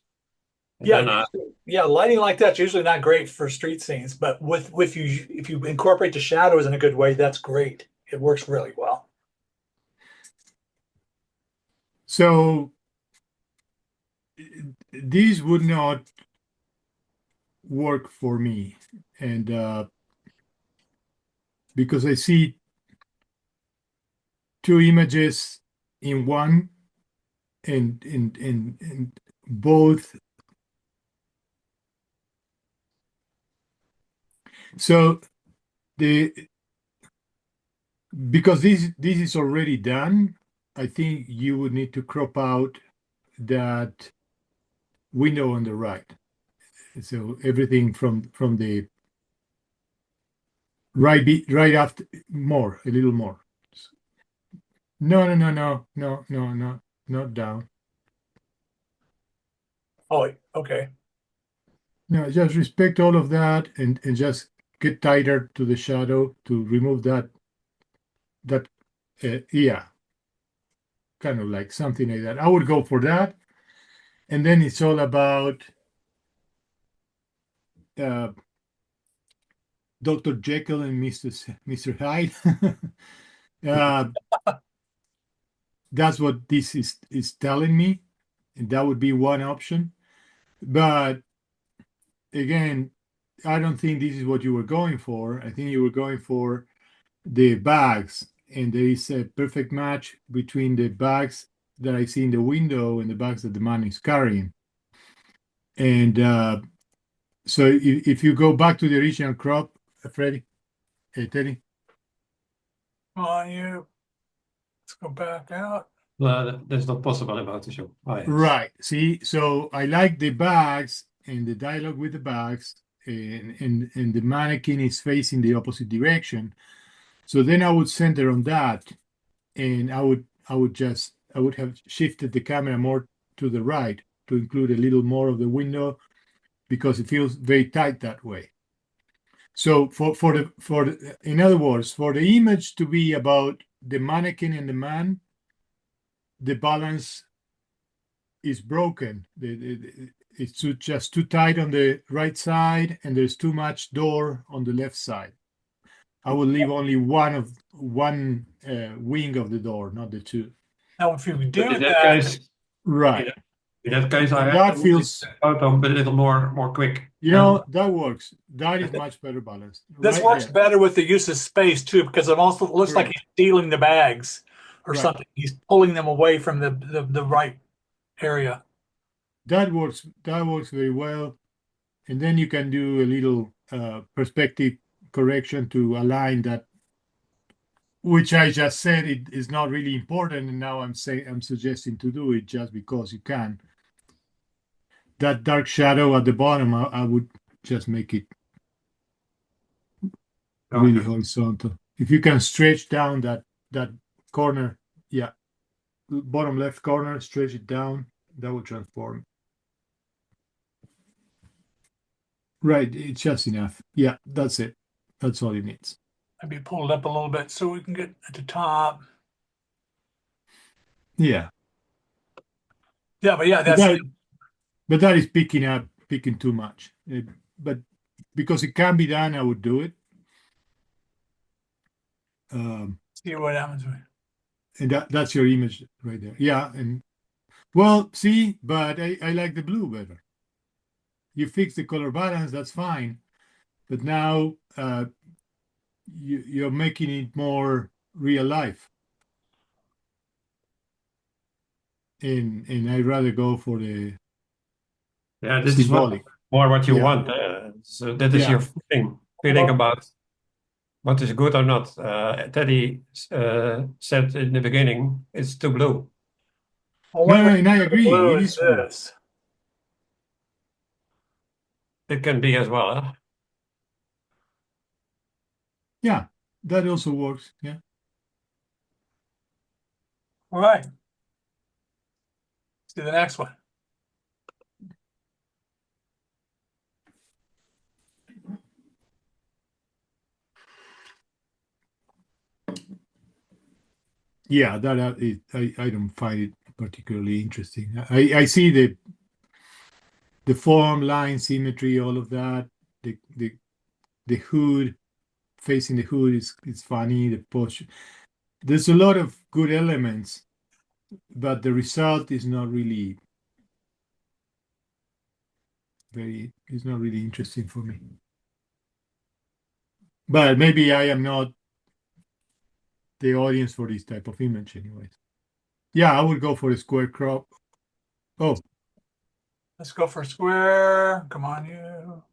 And Yeah, then yeah, lighting like that's usually not great for street scenes, but with you if you incorporate the shadows in a good way, that's great. It works really well. So these would not work for me, and because I see two images in one, and both. So the because this is already done, I think you would need to crop out that window on the right. So everything from the right after more, a little more. No, not down. Oh, okay. No, just respect all of that and just get tighter to the shadow to remove that yeah, kind of like something like that. I would go for that. And then it's all about uh, Dr. Jekyll and Mr. Hyde. uh, that's what this is telling me, and that would be one option. But again, I don't think this is what you were going for. I think you were going for the bags, and there is a perfect match between the bags that I see in the window and the bags that the man is carrying. And so if you go back to the original crop, Freddie, hey, Teddy. Come on, you. Let's go back out. that's not possible about the show. Oh, yes. Right. See, so I like the bags and the dialogue with the bags, and the mannequin is facing the opposite direction. So then I would center on that, and I would have shifted the camera more to the right to include a little more of the window because it feels very tight that way. So in other words, for the image to be about the mannequin and the man, the balance is broken. It's just too tight on the right side, and there's too much door on the left side. I will leave only one wing of the door, not the two. Now, if you But do that, Right. in that case, I And have that to move the feels, photo a little more quick. that works. That is much better balanced. this Right works there. better with the use of space too, because it also looks like Correct. he's stealing the bags or Right. something. He's pulling them away from the right area. That works very well. And then you can do a little perspective correction to align that, which I just said it is not really important, and now I'm suggesting to do it just because you can. That dark shadow at the bottom, I would just make it really Okay. horizontal. If you can stretch down that corner, yeah, bottom left corner, stretch it down, that will transform. Right, it's just enough. Yeah, that's it. That's all it needs. Maybe pull it up a little bit so we can get at the top. Yeah, Yeah, but yeah, but that's that is picking too much. But because it can be done, I would do it. see what happens. And that's your image right there. Yeah, and well, see, but I like the blue better. You fix the color balance, that's fine. But now you're making it more real life. And I'd rather go for Yeah, this is symbolic. more what you Yeah. want. So that is Yeah. your feeling Well- about what is good or not. Teddy said in the beginning, it's too blue. Well, No, what no, and I agree. blue It is is blue. this? It can be as well. Huh? Yeah, that also works. Yeah. All right. Let's do the next one. Yeah, that I don't find it particularly interesting. I see the form, line, symmetry, all of that. The hood, facing the hood is funny. The posture. There's a lot of good elements, but the result is not really it's not really interesting for me. But maybe I am not the audience for this type of image anyways. Yeah, I would go for a square crop. Oh, Let's go for square. Come on, you.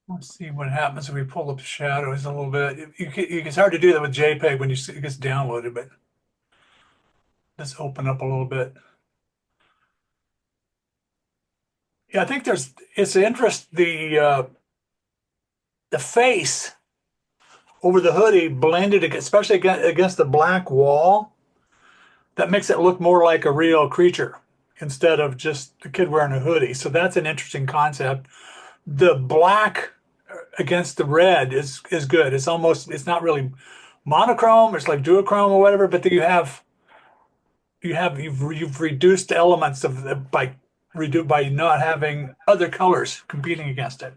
Let's see what happens if we pull up the shadows a little bit. It's hard to do that with JPEG when it gets downloaded, but let's open up a little bit. Yeah, I think it's interest the face over the hoodie blended, especially against the black wall. That makes it look more like a real creature instead of just a kid wearing a hoodie. So that's an interesting concept. The black against the red is good. It's not really monochrome. It's like duochrome or whatever. But then you've reduced elements of by not having other colors competing against it.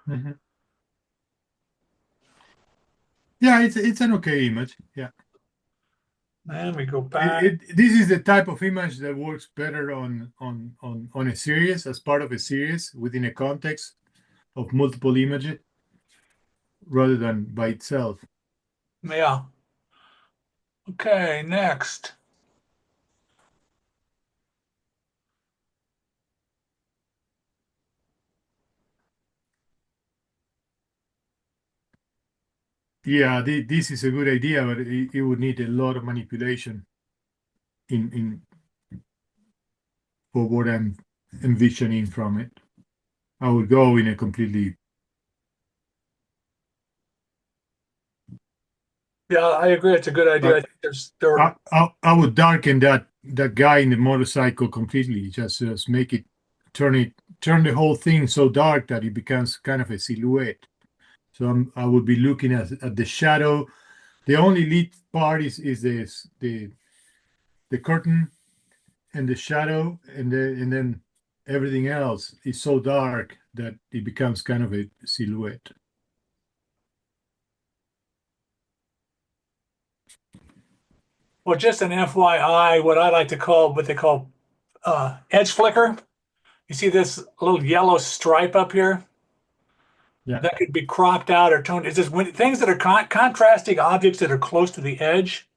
mhm. Yeah, it's an okay image. Yeah. And we go back. This is the type of image that works better on a series as part of a series within a context of multiple images rather than by itself. Yeah. Okay, next. Yeah, this is a good idea, but it would need a lot of manipulation in for what I'm envisioning from it. I would go in a completely. Yeah, I agree. It's a good idea. I think I would darken that guy in the motorcycle completely. Just make it turn the whole thing so dark that it becomes kind of a silhouette. So I would be looking at the shadow. The only lit part is the curtain and the shadow, and then everything else is so dark that it becomes kind of a silhouette. well, just an FYI, what they call edge flicker. You see this little yellow stripe up here? Yeah. That could be cropped out or toned. It's just when things that are contrasting objects that are close to the edge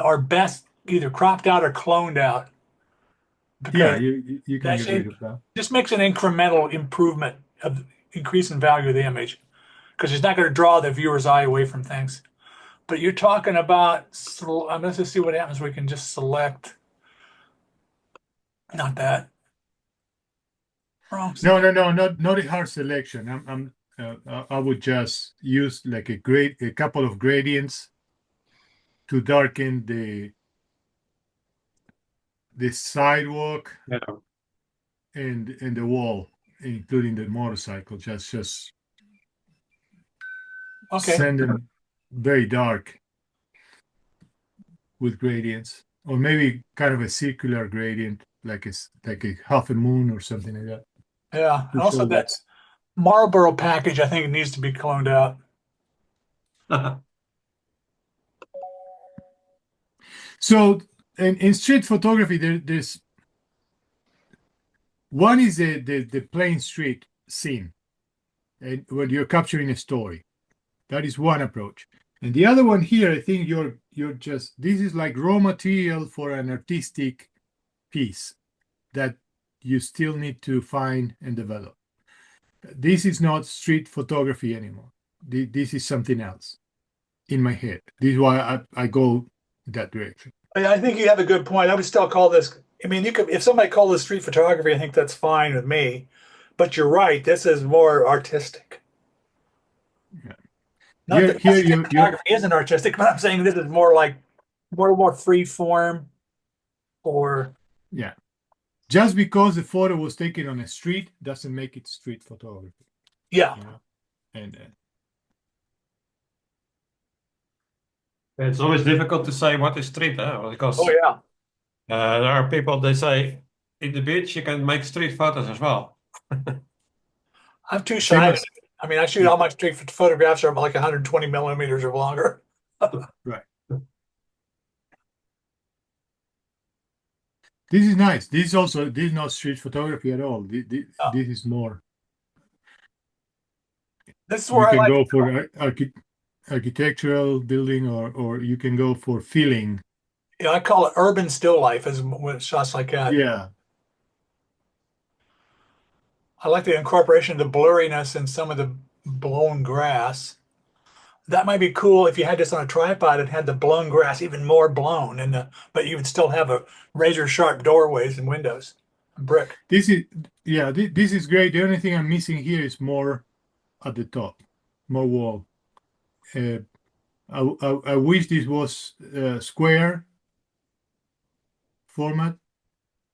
are best either cropped out or cloned out Yeah, because you can that get rid shape of that. just makes an incremental improvement of increase in value of the image because it's not going to draw the viewer's eye away from things. But you're talking about, let's just see what happens. We can just select, not that. Wrong. Not a hard selection. I would just use like a couple of gradients to darken the sidewalk Yeah. and the wall, including the motorcycle. Just Okay. send them very dark with gradients, or maybe kind of a circular gradient, like a half a moon or something like that. Yeah. To And also show that. that Marlboro package, I think it needs to be cloned out. So in street photography, there's one is the plain street scene, and when you're capturing a story. That is one approach. And the other one here, I think you're just, this is like raw material for an artistic piece that you still need to find and develop. This is not street photography anymore. This is something else in my head. This is why I go that direction. I think you have a good point. I would still call this, I mean, you could, if somebody called this street photography, I think that's fine with me. But you're right, this is more artistic. Yeah. Not that Here street photography isn't artistic, but I'm saying this is more like more free form or yeah. Just because the photo was taken on a street doesn't make it street photography. yeah. You know? And It's always difficult to say what is street, because Oh yeah. there are people, they say in the beach you can make street photos as well. I'm too same shy. as, I mean, I shoot all my street photographs are like 120 millimeters or longer. right. This is nice. This is not street photography at all. This is more. This is You where I can like go for architectural building, or you can go for feeling. yeah, I call it urban still life as when it's shots like that. Yeah. I like the incorporation of the blurriness in some of the blown grass. That might be cool if you had this on a tripod and had the blown grass even more blown, and but you would still have a razor sharp doorways and windows, brick. This is great. The only thing I'm missing here is more at the top, more wall. I wish this was square format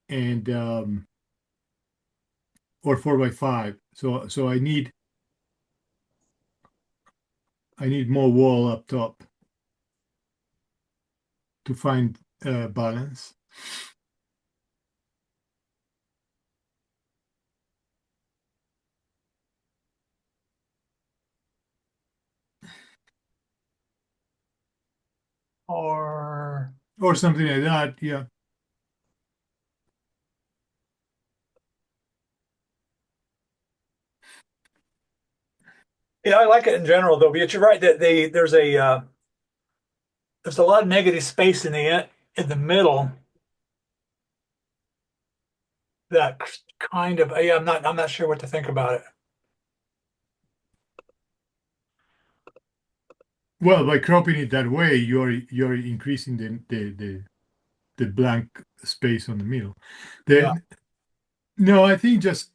and or 4x5. So I need more wall up top to find balance. Or something like that. Yeah. Yeah, I like it in general though. But you're right that there's a lot of negative space in the middle that kind of yeah. I'm not sure what to think about it. Well, by cropping it that way, you're increasing the blank space on the middle. Yeah. No, I think just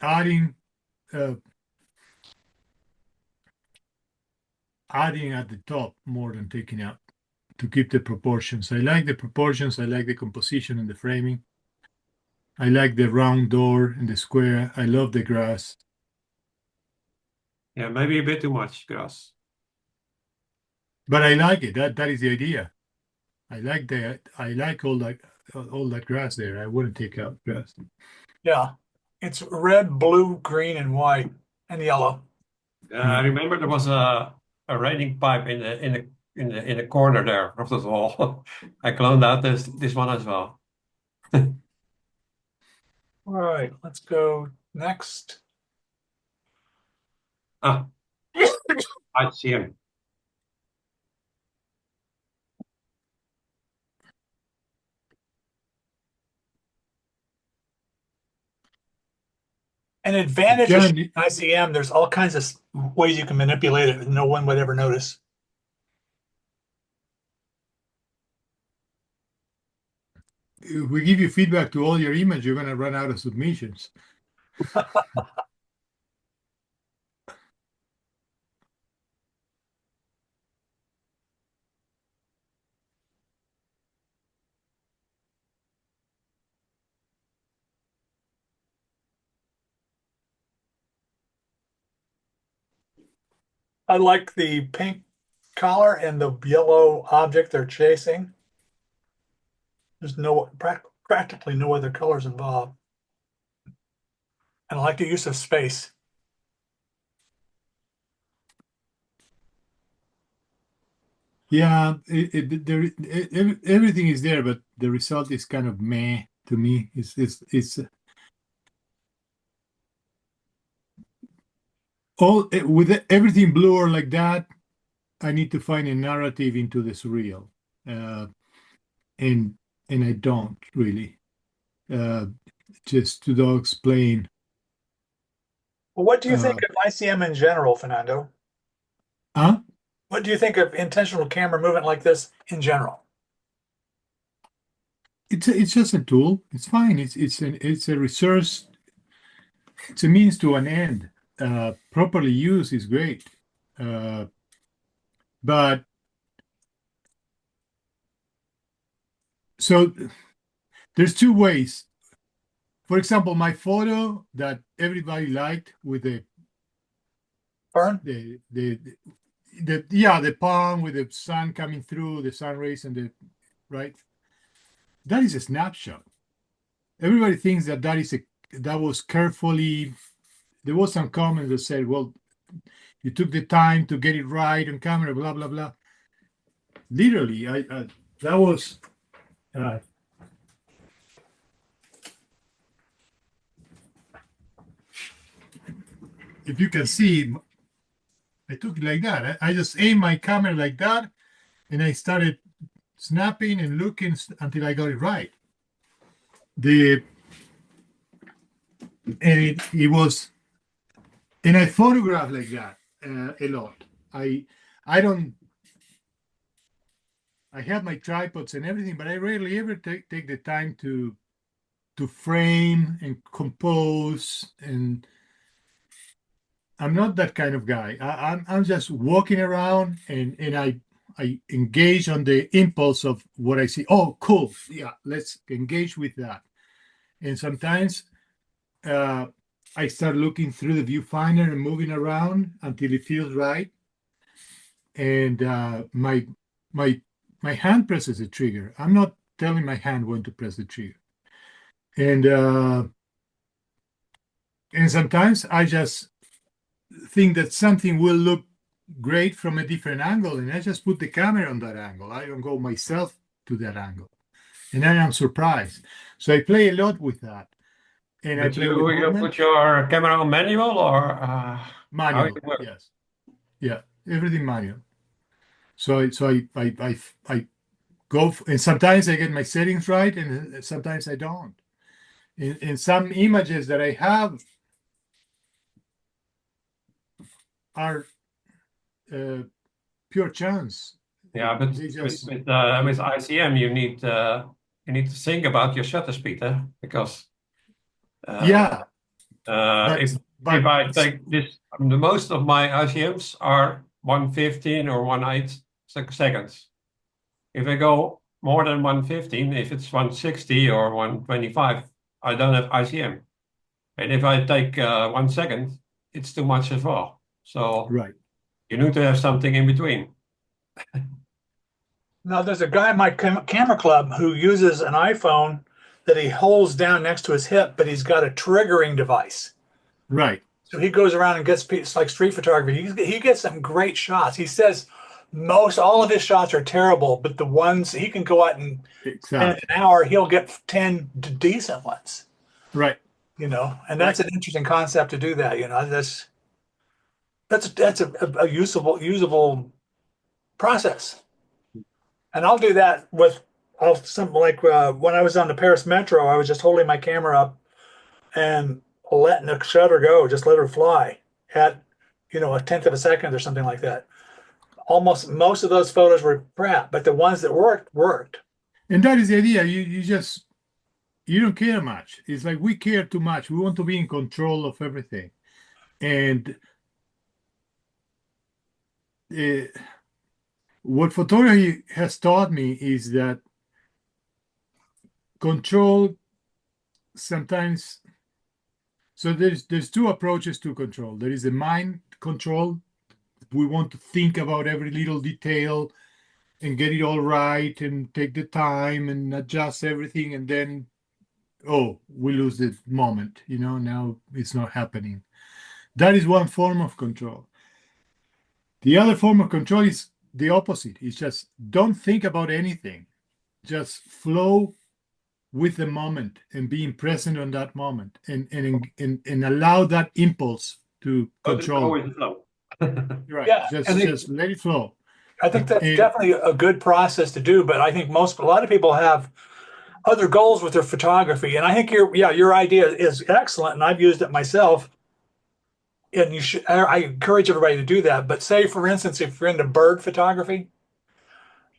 adding uh, adding at the top more than taking out to keep the proportions. I like the proportions. I like the composition and the framing. I like the round door and the square. I love the grass. Yeah, maybe a bit too much grass. But I like it. That is the idea. I like all that grass there. I wouldn't take out grass. Yeah. It's red, blue, green, and white, and yellow. I remember there was a raining pipe in the corner there of the wall. I cloned out this one as well. All right, let's go next. Ah, I see him. An advantage of John, ICM, there's all kinds of ways you can manipulate it and no one would ever notice. if we give you feedback to all your emails, you're going to run out of submissions. I like the pink collar and the yellow object they're chasing. There's practically no other colors involved. And I like the use of space. Yeah, everything is there, but the result is kind of meh to me. It's all with everything blue or like that. I need to find a narrative into the surreal, and I don't really. Just to explain. Well, what do you think of ICM in general, Fernando? Huh? What do you think of intentional camera movement like this in general? It's just a tool. It's fine. It's a resource. It's a means to an end. Properly used is great. But so there's two ways. For example, my photo that everybody liked with Fern? the palm with the sun coming through, the sun rays and the right. That is a snapshot. Everybody thinks that that was carefully. There was some comment that said, "Well, you took the time to get it right on camera, blah blah blah." Literally, that was. If you can see, I took it like that. I just aimed my camera like that, and I started snapping and looking until I got it right. It was, and I photograph like that a lot. I don't. I have my tripods and everything, but I rarely ever take the time to frame and compose, and I'm not that kind of guy. I'm just walking around and I engage on the impulse of what I see. Oh, cool. Yeah, let's engage with that. And sometimes I start looking through the viewfinder and moving around until it feels right. And my hand presses the trigger. I'm not telling my hand when to press the trigger. And sometimes I just think that something will look great from a different angle, and I just put the camera on that angle. I don't go myself to that angle, and then I'm surprised. So I play a lot with that, and I But play with you movement. put your camera on manual or how Manual, it work? yes, yeah, everything manual. So I go, and sometimes I get my settings right, and sometimes I don't. In some images that I have are pure chance. Yeah, but They just with ICM you need to think about your shutter speed, because yeah, if but I take this, the most of my ICMs are 115 or 1/8 seconds. If I go more than 115, if it's 160 or 125, I don't have ICM. And if I take 1 second, it's too much as well. So right. you need to have something in between. Now, there's a guy in my camera club who uses an iPhone that he holds down next to his hip, but he's got a triggering device. Right. So he goes around and gets, it's like street photography. He gets some great shots. He says all of his shots are terrible, but the ones he can go out and spend Exactly. an hour, he'll get 10 decent ones. Right. And that's an interesting concept to do that. That's a usable process. And I'll do that with something like when I was on the Paris Metro, I was just holding my camera up and letting the shutter go, just let her fly at, a tenth of a second or something like that. Almost most of those photos were crap, but the ones that worked. And that is the idea. You don't care much. It's like we care too much. We want to be in control of everything. And what photography has taught me is that control sometimes. So there's two approaches to control. There is the mind control. We want to think about every little detail and get it all right and take the time and adjust everything, and then we lose the moment. Now it's not happening. That is one form of control. The other form of control is the opposite. It's just don't think about anything. Just flow with the moment and being present on that moment, and allow that impulse to control. Always flow. Right. Yeah, Just let it flow. I think that's And definitely a good process to do, but I think a lot of people have other goals with their photography. And I think your idea is excellent, and I've used it myself. And I encourage everybody to do that. But say, for instance, if you're into bird photography,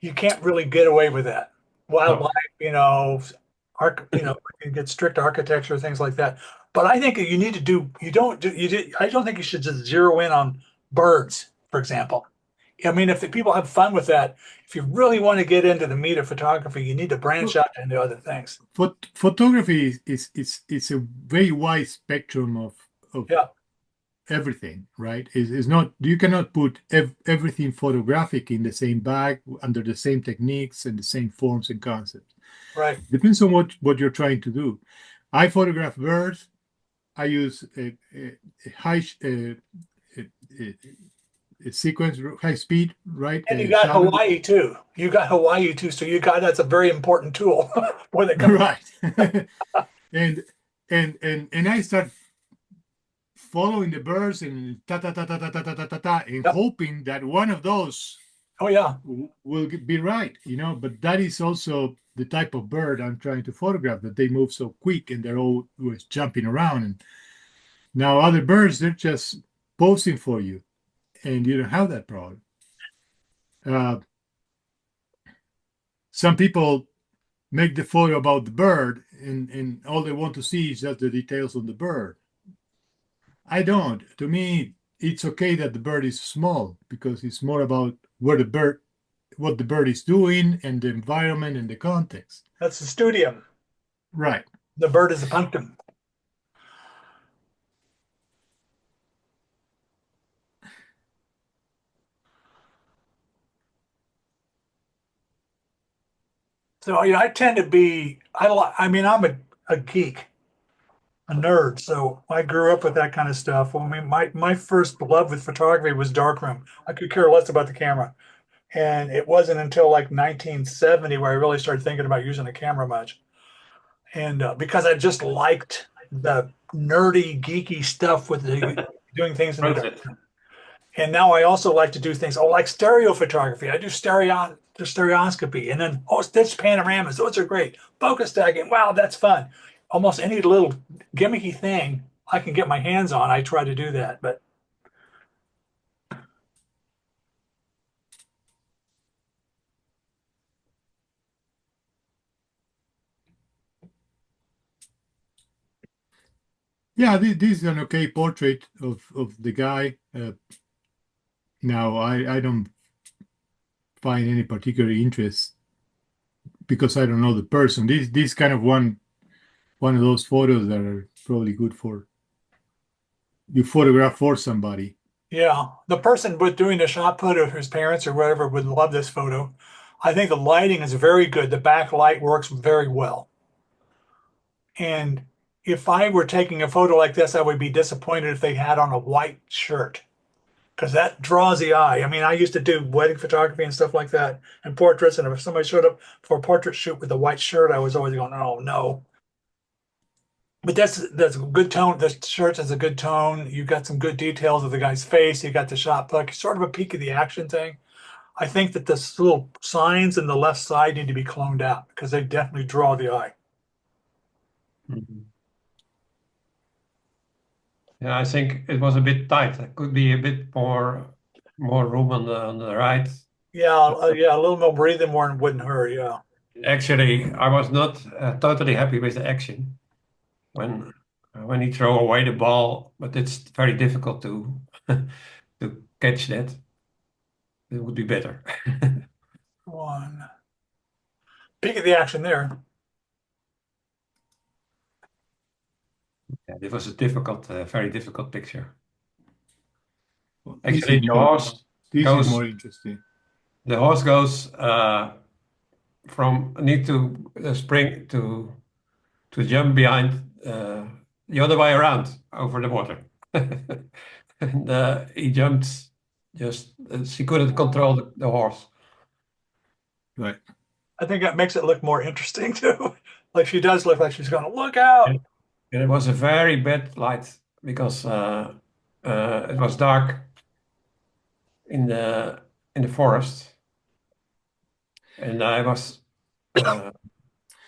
you can't really get away with that. No. Wildlife, you get strict architecture, things like that. But I think you need to do, you don't do, you do, I don't think you should just zero in on birds, for example. I mean, if the people have fun with that, if you really want to get into the meat of photography, you need to branch out into other things. photography is a very wide spectrum of Yeah, everything, right? Is not you cannot put everything photographic in the same bag under the same techniques and the same forms and concepts. right. Depends on what you're trying to do. I photograph birds. I use a high a sequence, high speed, right? And you got Shutter, Hawaii too. You got Hawaii too. So that's a very important tool when it comes. right? and and I start following the birds and ta ta ta ta ta ta ta ta ta ta, and Yep. hoping that one of those Oh yeah, will be right, But that is also the type of bird I'm trying to photograph. That they move so quick and they're always jumping around. And now other birds, they're just posing for you, and you don't have that problem. Uh, some people make the photo about the bird, and all they want to see is just the details on the bird. I don't. To me, it's okay that the bird is small because it's more about what the bird is doing and the environment and the context. that's the studium. Right. The bird is a punctum. So I tend to be. I mean, I'm a geek, a nerd. So I grew up with that kind of stuff. I mean, my first love with photography was darkroom. I could care less about the camera. And it wasn't until like 1970 where I really started thinking about using a camera much. And because I just liked the nerdy, geeky stuff with the doing things in the dark. Transit. And now I also like to do things, like stereo photography. I do stereoscopy, and then stitch panoramas. Those are great. Focus tagging. Wow, that's fun. Almost any little gimmicky thing I can get my hands on, I try to do that. But Yeah, this is an okay portrait of the guy. Now, I don't find any particular interest because I don't know the person. This kind of one of those photos that are probably good for you photograph for somebody. yeah, the person with doing the shot put of his parents or whatever would love this photo. I think the lighting is very good. The backlight works very well. And if I were taking a photo like this, I would be disappointed if they had on a white shirt because that draws the eye. I mean, I used to do wedding photography and stuff like that and portraits. And if somebody showed up for a portrait shoot with a white shirt, I was always going, oh no. But that's a good tone. The shirt has a good tone. You got some good details of the guy's face. You got the shot puck, sort of a peek of the action thing. I think that the little signs in the left side need to be cloned out because they definitely draw the eye. Mhm. Yeah, I think it was a bit tight. There could be a bit more room on the right. Yeah, yeah, a little more breathing more wouldn't hurt. Yeah. Actually, I was not totally happy with the action when when he throw away the ball, but it's very difficult to to catch that. It would be better. One. Peek of the action there. Yeah, it was a difficult, very difficult picture. Well, Actually, this is goes more interesting. the horse goes from need to spring to jump behind the other way around over the water. And he jumped just she couldn't control the horse. Right. I think that makes it look more interesting too. Like she does look like she's going to look out. And, and it was a very bad light because it was dark in in the forest, and I was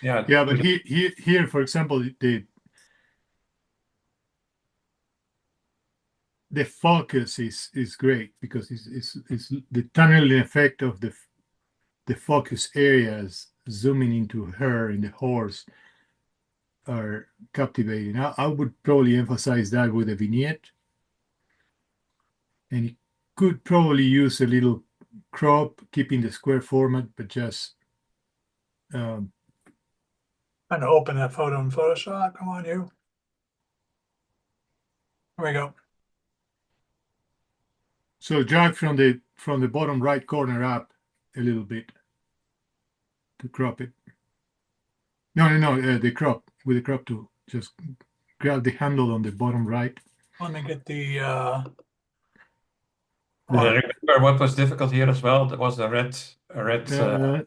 yeah Yeah, but to here, for example, the focus is great because it's the tunneling effect of the focus areas zooming into her and the horse are captivating. I would probably emphasize that with a vignette, and it could probably use a little crop, keeping the square format, but just um, Trying to open that photo in Photoshop. Come on, you. Here we go. so drag from the bottom right corner up a little bit to crop it. No, the crop with the crop tool. Just grab the handle on the bottom right. Let me get the The, remember what was difficult here as well. There was a red. uh,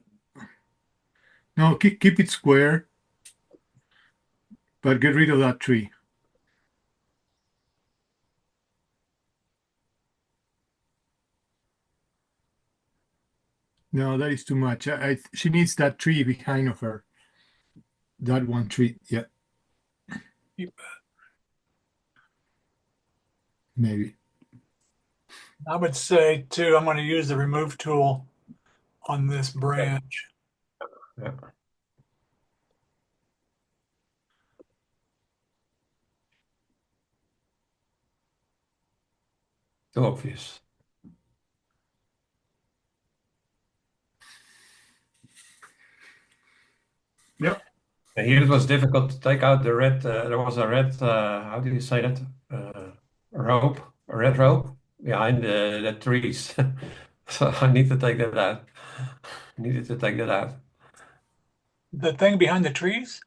no, keep it square, but get rid of that tree. No, that is too much. She needs that tree behind of her. That one tree. Yeah, maybe. I would say too, I'm going to use the remove tool on this branch. Yeah, too obvious. Yep. And here it was difficult to take out the red. There was a red. How do you say that? Rope, a red rope behind the trees. So I need to take that out. Needed to take that out. The thing behind the trees?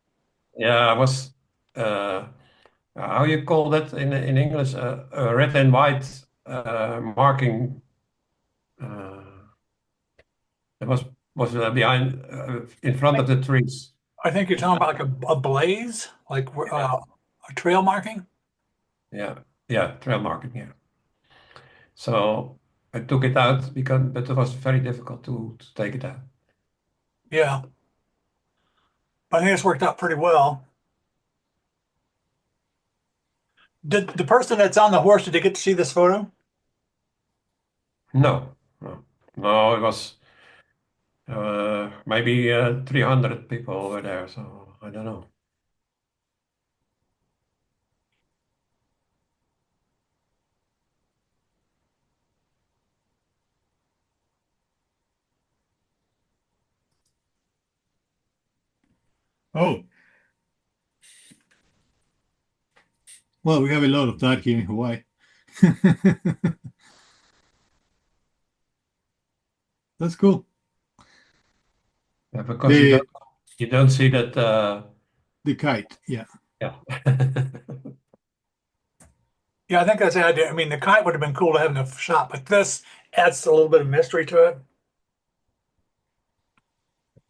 Yeah, I was. Uh, how you call that in English? A red and white marking. Uh, it was behind in front of the trees. I think you're talking about like a blaze, like a trail marking. Yeah, yeah, trail marking. Yeah. So I took it out because, but it was very difficult to take it out. Yeah, I think it's worked out pretty well. Did the person that's on the horse, did they get to see this photo? No, no, no. It was maybe 300 people over there. So I don't know. Oh, well, we have a lot of that here in Hawaii. That's cool. Yeah, because The you don't see that. the kite. Yeah. Yeah. Yeah, I think that's the idea. I mean, the kite would have been cool to have in the shot, but this adds a little bit of mystery to it.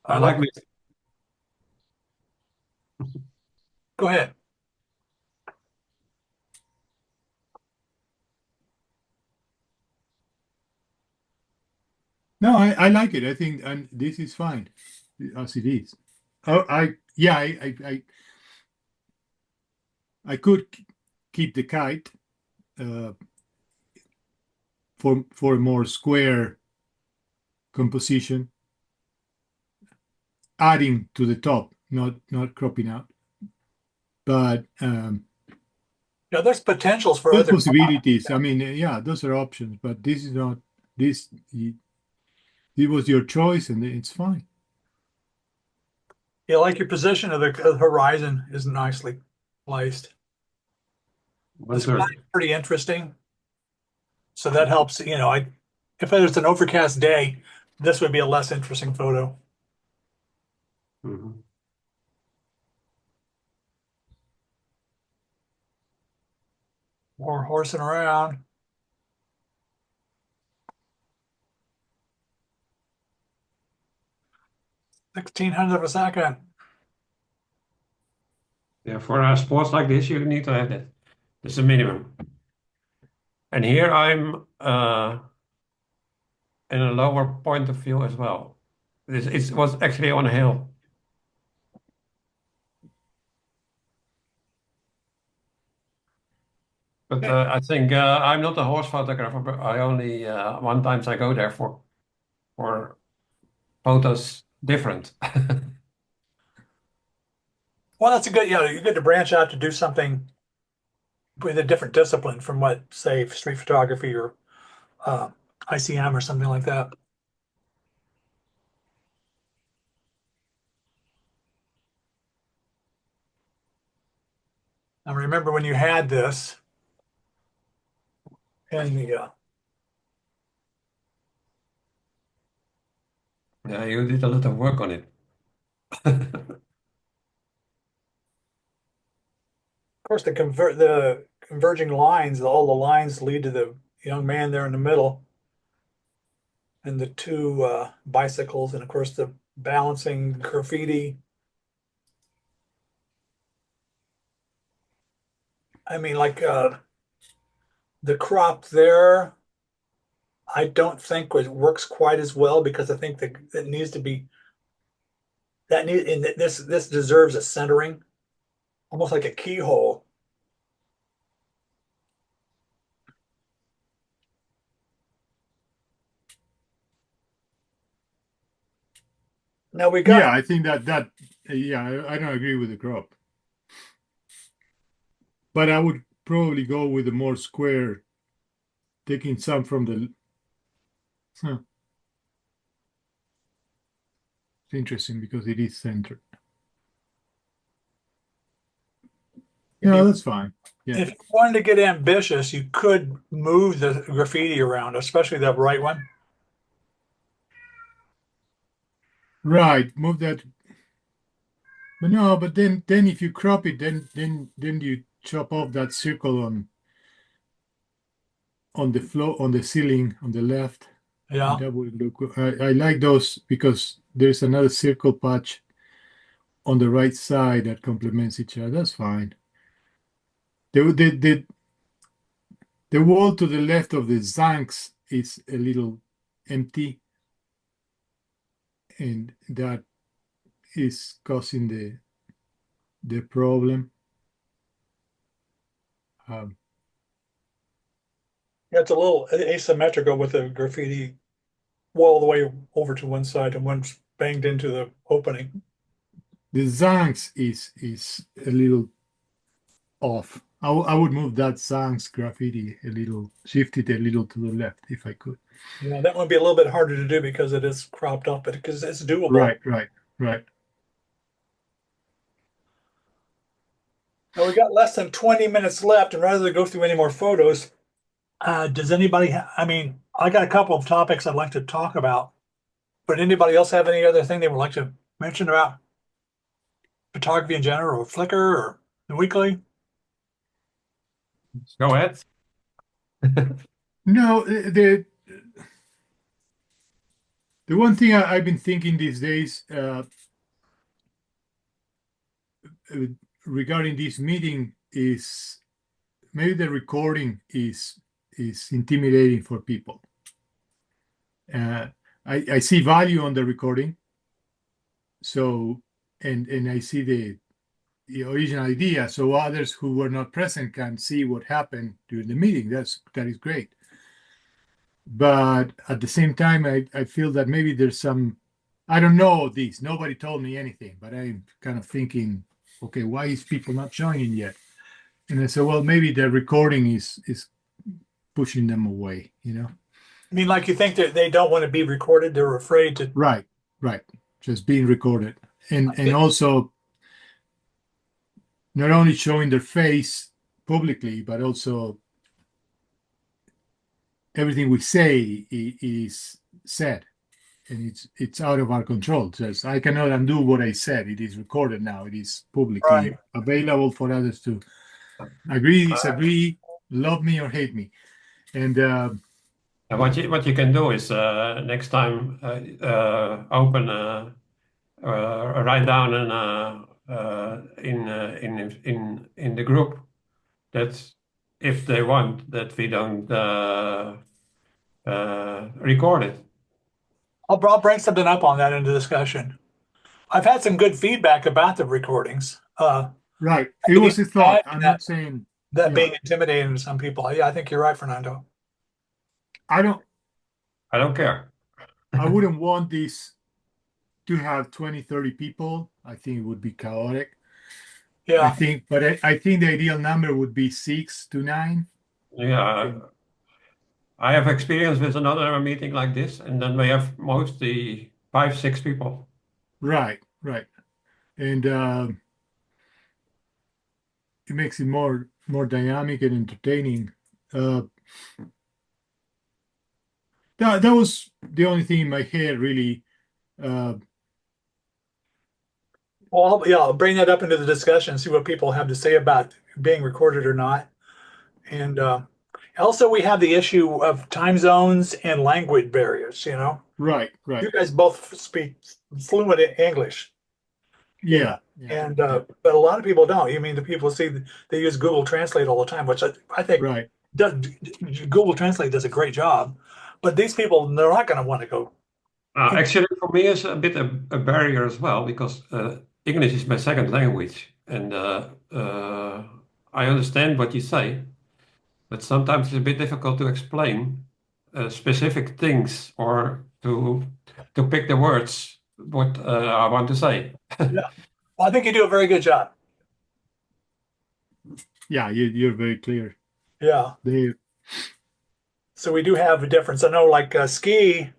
I I like. like this. Go ahead. No, I like it. I think, and this is fine as it is. Oh, yeah, I could keep the kite uh, for a more square composition, adding to the top, not cropping out. But Yeah, there's potentials for there's other. possibilities. I mean, yeah, those are options. But this is not this. It was your choice, and it's fine. Yeah, like your position of the horizon is nicely placed. The sky Winter. is pretty interesting, so that helps. If there's an overcast day, this would be a less interesting photo. Mhm. More horsing around. 1600 of a second. Yeah, for sports like this, you need to have that. That's the minimum. And here I'm in a lower point of view as well. It was actually on a hill. But I think I'm not a horse photographer, but I only one times I go there for photos different. Well, that's a good, you're good to branch out to do something with a different discipline from what, say, street photography or uh, ICM or something like that. I remember when you had this and of Yeah, you did a lot of work on it. course the converging lines, all the lines lead to the young man there in the middle and the two bicycles, and of course the balancing graffiti. I mean, like the crop there, I don't think works quite as well because I think that it needs to be this deserves a centering, almost like a keyhole. Now we got Yeah, I think that yeah, I don't agree with the crop, but I would probably go with a more square, taking some from the. Huh, it's interesting because it is centered. if No, you that's fine. Yeah, if you wanted to get ambitious, you could move the graffiti around, especially that right one. right. Move that. But no, but then if you crop it, then you chop off that circle on the floor on the ceiling on the left, and Yeah. that would look. I like those because there's another circle patch on the right side that complements each other. That's fine. The wall to the left of the Zanks is a little empty, and that is causing the problem. Um, Yeah, it's a little asymmetrical with the graffiti all the way over to one side and one's banged into the opening. the Zanks is a little off. I would move that Zanks graffiti a little, shift it a little to the left if I could. Yeah, that would be a little bit harder to do because it is cropped up, but because it's doable. Right, right, right. Now we got less than 20 minutes left, and rather than go through any more photos, does anybody I mean, I got a couple of topics I'd like to talk about, but anybody else have any other thing they would like to mention about photography in general, or Flickr, or the weekly? Go ahead. No, the one thing I've been thinking these days uh, regarding this meeting is maybe the recording is intimidating for people. Uh, I see value on the recording, so and I see the original idea, so others who were not present can see what happened during the meeting. That is great. But at the same time, I feel that maybe there's some, I don't know this. Nobody told me anything, but I'm kind of thinking, okay, why is people not joining yet? And I said, well, maybe the recording is pushing them away, you know? I mean, like you think that they don't want to be recorded, they're afraid to. Right, right. Just being recorded. And also not only showing their face publicly, but also everything we say is said, and it's out of our control. Just I cannot undo what I said. It is recorded now. It is publicly Right. available for others to agree, Uh, disagree, love me or hate me. And and what you can do is next time open write down in the group that if they want that we don't record it, I'll bring something up on that into discussion. I've had some good feedback about the recordings. Right. I It can was even a thought. imagine I'm not saying, that yeah. being intimidating to some people. Yeah, I think you're right, Fernando. I don't. I don't care. I wouldn't want this to have 20, 30 people. I think it would be chaotic. Yeah. But I think the ideal number would be 6 to 9. Yeah, And I have experience with another meeting like this, and then we have mostly five, six people. right, right. And it makes it more dynamic and entertaining. Uh, that was the only thing in my head, really. Uh, Well, yeah, I'll bring that up into the discussion, see what people have to say about being recorded or not. And also, we have the issue of time zones and language barriers. right, right. You guys both speak fluent English, Yeah, yeah, and yeah. but a lot of people don't. You mean the people see they use Google Translate all the time, which I think Right. does, Google Translate does a great job. But these people, they're not going to want to go. Actually, for me, it's a bit a barrier as well because English is my second language, and I understand what you say, but sometimes it's a bit difficult to explain specific things or to pick the words what I want to say. Yeah, well, I think you do a very good job. Yeah, you're very clear. Yeah. They So we do have a difference. I know, like Ski,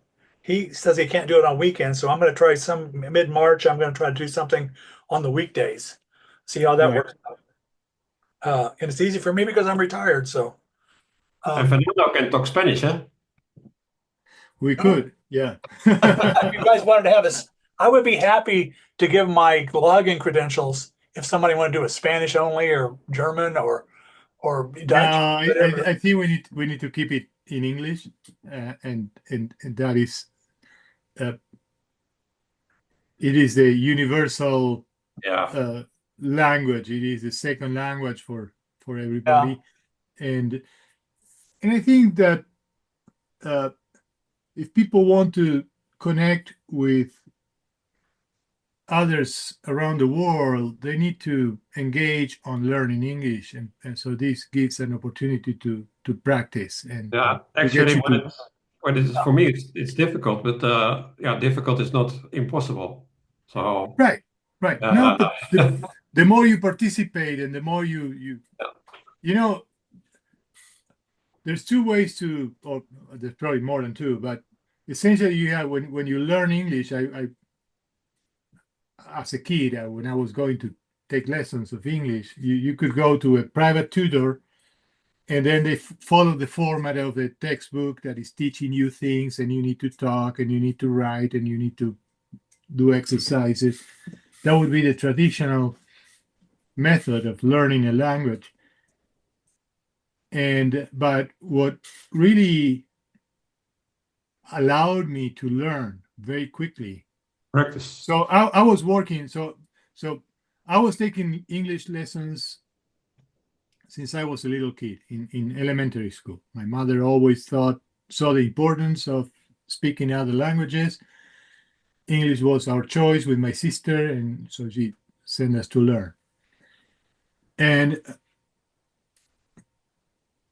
he says he can't do it on weekends. So I'm going to try some mid-March. I'm going to try to do something on the weekdays, see how that right. works out. And it's easy for me because I'm retired. So, And um, Fernando can talk Spanish, eh? We no, could, yeah. if you guys wanted to have this, I would be happy to give my login credentials if somebody wanted to do it Spanish only or German or No, Dutch, whatever. I think we need to keep it in English, and that is uh, it is the universal Yeah, uh, language. It is the second language for Yeah. everybody, and I think that uh, if people want to connect with others around the world, they need to engage on learning English, and so this gives an opportunity to practice and yeah. to get Actually, you to when it's for me, it's difficult, but yeah, difficult is not impossible. So right, right. No, uh, but the more you participate and the more you know, there's two ways to, or there's probably more than two, but essentially you have when you learn English. I as a kid, when I was going to take lessons of English, you could go to a private tutor, and then they follow the format of the textbook that is teaching you things, and you need to talk, and you need to write, and you need to do exercises. That would be the traditional method of learning a language. But what really allowed me to learn very quickly. practice. So I was working. So I was taking English lessons since I was a little kid in elementary school. My mother always saw the importance of speaking other languages. English was our choice with my sister, and so she sent us to learn. And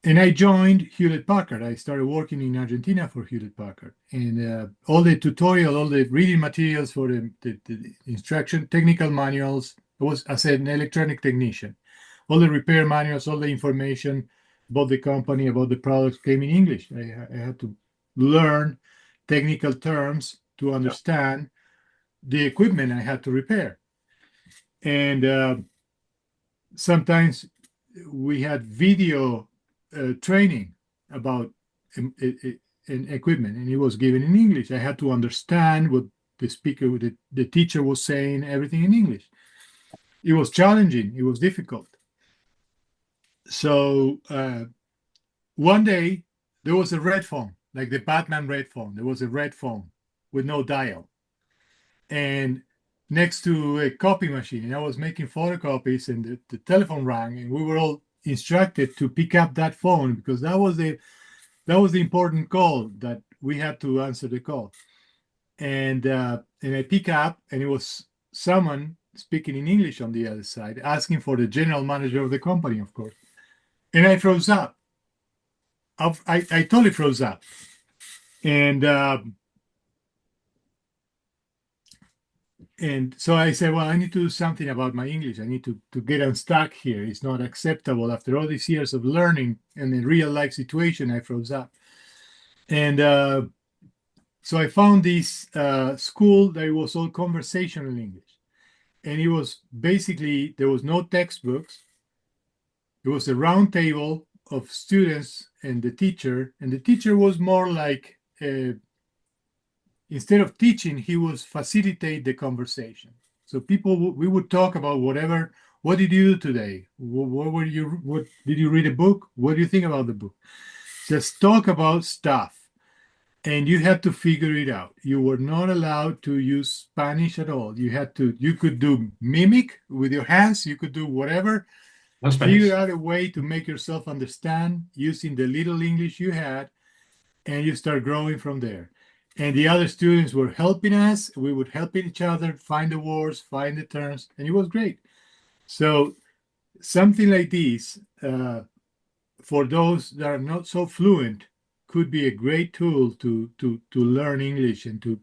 and I joined Hewlett Packard. I started working in Argentina for Hewlett Packard, and all the tutorial, all the reading materials for the instruction, technical manuals. I was as an electronic technician. All the repair manuals, all the information about the company, about the products came in English. I had to learn technical terms to Yeah, understand the equipment I had to repair. And sometimes we had video training about an equipment, and it was given in English. I had to understand what the teacher was saying, everything in English. It was challenging. It was difficult. So one day there was a red phone, like the Batman red phone. There was a red phone with no dial, and next to a copy machine. And I was making photocopies, and the telephone rang, and we were all instructed to pick up that phone because that was the important call that we had to answer the call. and I pick up, and it was someone speaking in English on the other side, asking for the general manager of the company, of course. And I froze up. I totally froze up. And so I said, well, I need to do something about my English. I need to get unstuck here. It's not acceptable. After all these years of learning and in real life situation, I froze up. And so I found this school that was all conversational English. And it was basically, there was no textbooks. It was a round table of students and the teacher. And the teacher was more like, instead of teaching, he was facilitate the conversation. So we would talk about whatever. What did you do today? What did you read a book? What do you think about the book? Just talk about stuff. And you had to figure it out. You were not allowed to use Spanish at all. You could do mimic with your hands. You could do whatever. No Spanish. Figure out a way to make yourself understand using the little English you had, and you start growing from there. And the other students were helping us. We would help each other find the words, find the terms, and it was great. So something like this, for those that are not so fluent, could be a great tool to learn English and to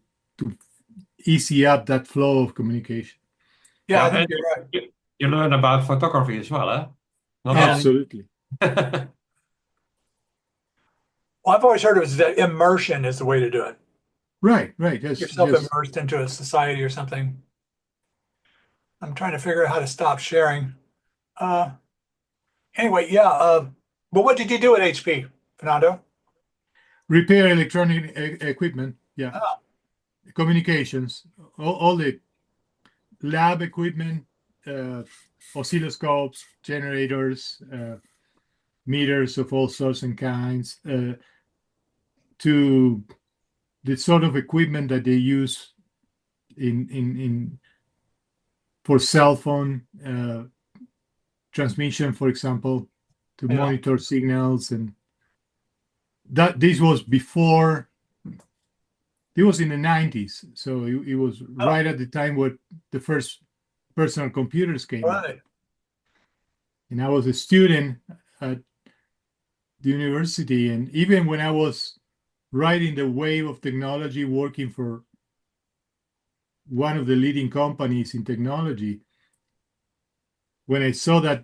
easy up that flow of communication. Yeah, I Yeah, think and you're right. you learn about photography as well, huh? Not Yeah. Absolutely. only. Well, I've always heard of it as that immersion is the way to do it. Right. Get yourself immersed into a society or something. I'm trying to figure out how to stop sharing. Uh, anyway, yeah. But what did you do at HP, Fernando? repair electronic equipment. Yeah. Oh, Communications, all the lab equipment, oscilloscopes, generators, meters of all sorts and kinds, to the sort of equipment that they use in for cell phone transmission, for example, to yeah. monitor signals. And that this was before, it was in the 90s, so it was right at the time where the first personal computers came out. Right. And I was a student at the university, and even when I was riding the wave of technology, working for one of the leading companies in technology, when I saw that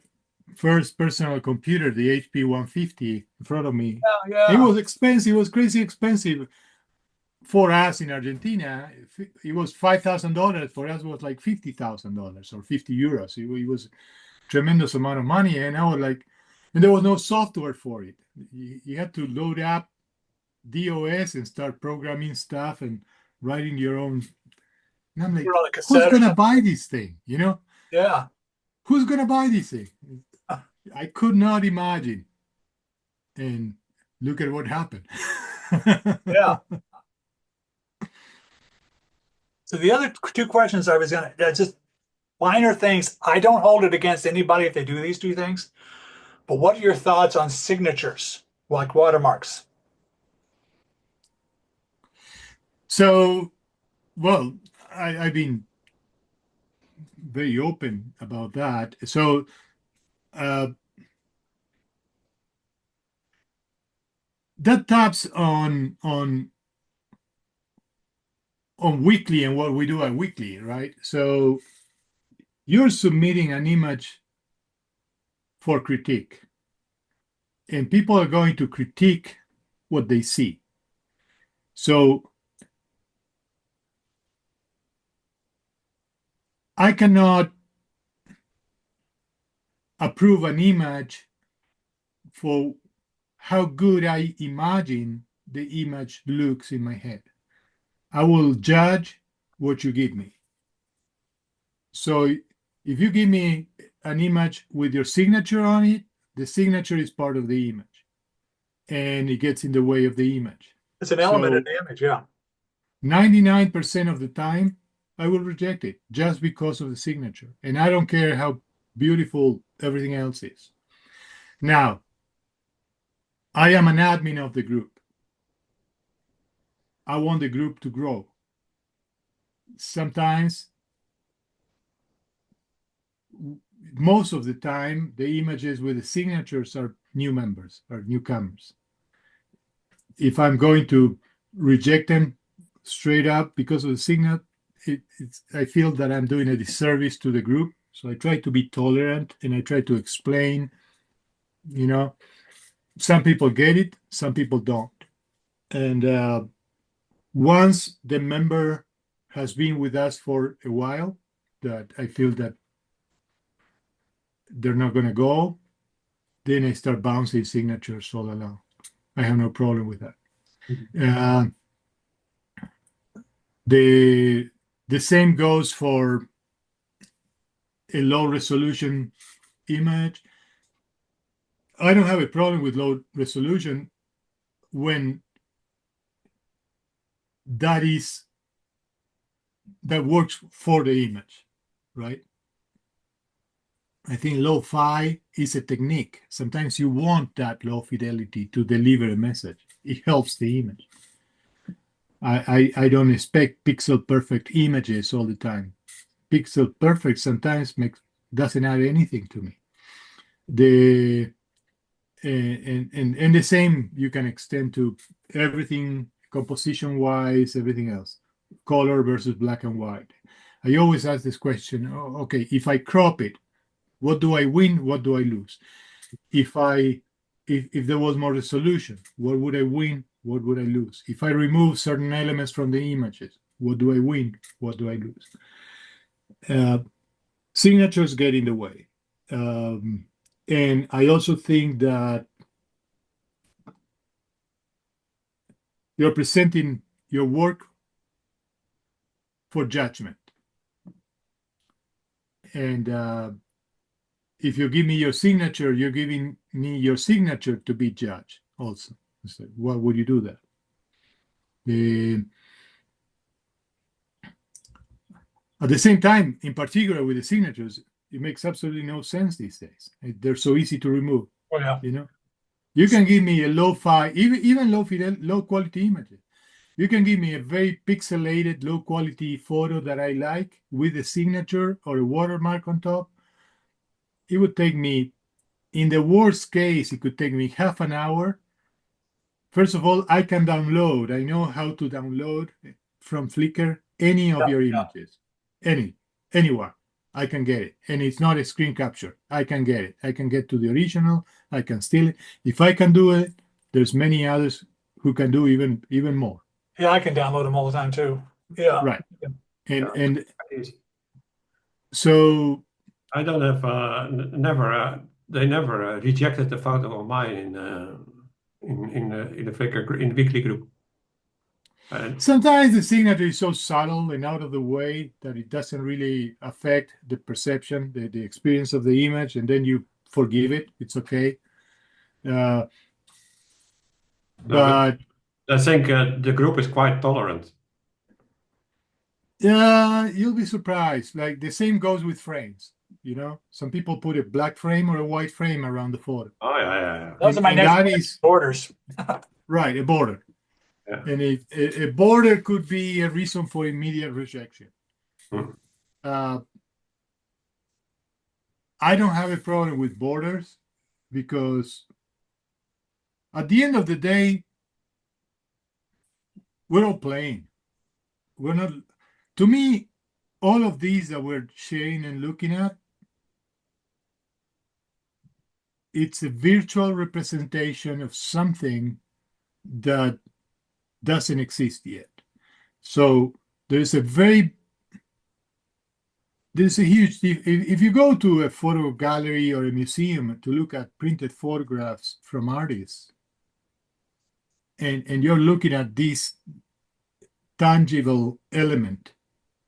first personal computer, the HP 150, in front of me, Yeah, it yeah. was expensive. It was crazy expensive for us in Argentina. It was $5,000. For us, it was like $50,000 or 50 euros. It was a tremendous amount of money. And I was like, and there was no software for it. You had to load up DOS and start programming stuff and writing your own. And I'm like, Put it on a who's cassette or gonna something. buy this thing? You know, Yeah. who's gonna buy this thing? I could not imagine. And look at what happened. Yeah. So the other two questions I was gonna just minor things. I don't hold it against anybody if they do these two things. But what are your thoughts on signatures, like watermarks? So, well, I've been very open about that. So, uh, that taps on weekly and what we do at weekly, right? So you're submitting an image for critique, and people are going to critique what they see. So I cannot approve an image for how good I imagine the image looks in my head. I will judge what you give me. So if you give me an image with your signature on it, the signature is part of the image and it gets in the way of the image. It's an element So of the image, yeah. 99% of the time, I will reject it just because of the signature. And I don't care how beautiful everything else is. Now, I am an admin of the group. I want the group to grow. sometimes, most of the time, the images with the signatures are new members, are newcomers. If I'm going to reject them straight up because of the signet, I feel that I'm doing a disservice to the group. So I try to be tolerant and I try to explain, some people get it, some people don't. And once the member has been with us for a while, that I feel that they're not going to go, then I start bouncing signatures all along. I have no problem with that. The same goes for a low resolution image. I don't have a problem with low resolution when that works for the image, right? I think low-fi is a technique. Sometimes you want that low fidelity to deliver a message. It helps the image. I don't expect pixel perfect images all the time. Pixel perfect sometimes doesn't add anything to me. And the same you can extend to everything composition wise, everything else, color versus black and white. I always ask this question, okay, if I crop it, what do I win? What do I lose? If there was more resolution, what would I win? What would I lose? If I remove certain elements from the images, what do I win? What do I lose? Signatures get in the way. And I also think that you're presenting your work for judgment. And if you give me your signature, you're giving me your signature to be judged also. So why would you do that? At the same time, in particular with the signatures, it makes absolutely no sense these days. They're so easy to remove. Oh, yeah. You can give me a low-fi, even low quality images. You can give me a very pixelated, low quality photo that I like with a signature or a watermark on top. It would take me, in the worst case, it could take me half an hour. First of all, I can download. I know how to download from Flickr any of your images, anywhere. I can get it. And it's not a screen capture. I can get it. I can get to the original. I can steal it. If I can do it, there's many others who can do even more. Yeah, I can download them all the time too. Yeah. Right. And Easy. so I don't have they never rejected the photo of mine in the Flickr in the weekly group. And sometimes the signature is so subtle and out of the way that it doesn't really affect the perception, the experience of the image, and then you forgive it. It's okay. But I think the group is quite tolerant. you'll be surprised. Like the same goes with frames. Some people put a black frame or a white frame around the photo. Oh yeah. Those are my next borders. Right, a border. Yeah. And a border could be a reason for immediate rejection. I don't have a problem with borders because at the end of the day, we're all playing. We're not, to me, all of these that we're sharing and looking at, it's a virtual representation of something that doesn't exist yet. So there's a huge, if you go to a photo gallery or a museum to look at printed photographs from artists, and you're looking at this tangible element,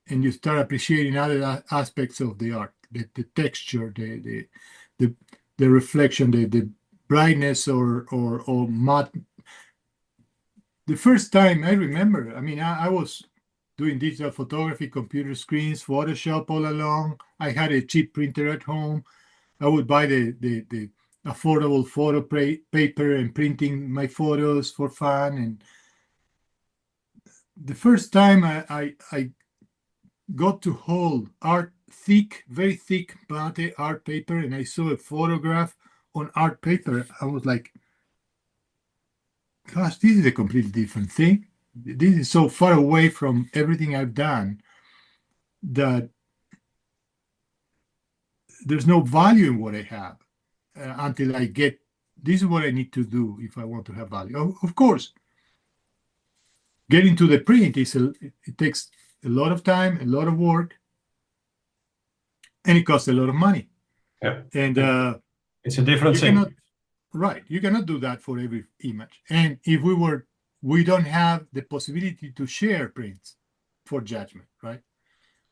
and you start appreciating other aspects of the art, the texture, the reflection, the brightness or matte. The first time I remember, I was doing digital photography, computer screens, Photoshop all along. I had a cheap printer at home. I would buy the affordable photo paper and printing my photos for fun. And the first time I got to hold art, thick, very thick mate art paper, and I saw a photograph on art paper, I was like, gosh, this is a completely different thing. This is so far away from everything I've done that there's no value in what I have until I get this is what I need to do if I want to have value. Of course, getting to the print it takes a lot of time, a lot of work, and it costs a lot of money. Yeah. And It's a different you thing. cannot, right? You cannot do that for every image. And if we don't have the possibility to share prints for judgment, right?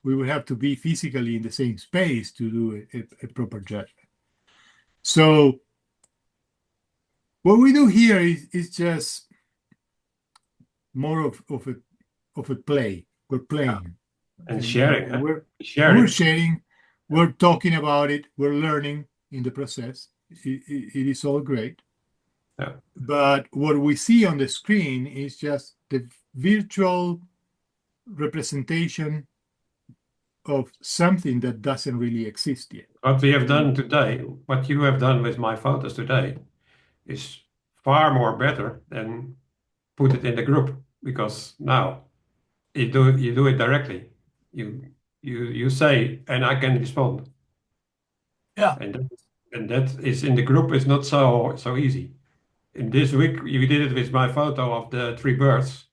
We would have to be physically in the same space to do a proper judgment. So what we do here is just more of a play. We're playing. And sharing. And we're Sharing. sharing, we're talking about it, we're learning in the process. It is all great. Yeah. But what we see on the screen is just the virtual representation of something that doesn't really exist yet. What we have done today, what you have done with my photos today, is far more better than put it in the group, because now you do it directly. You say, and I can respond. Yeah. And that is in the group is not so easy. In this week, you did it with my photo of the three birds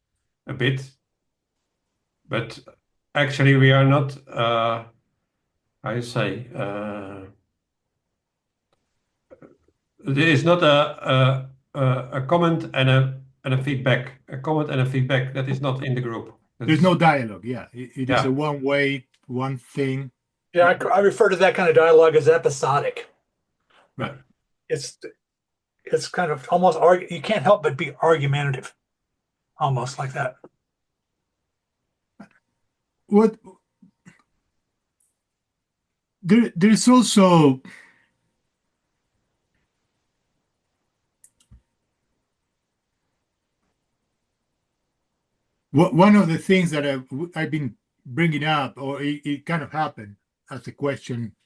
a bit, but actually we are not, how you say, there is not a comment and a feedback. A comment and a feedback that is not in the group. There's no dialogue. Yeah, it is Yeah. a one way, one thing. Yeah, I refer to that kind of dialogue as episodic. Right. It's kind of almost you can't help but be argumentative, almost like that. What there's also one of the things that I've been bringing up, or it kind of happened as a question.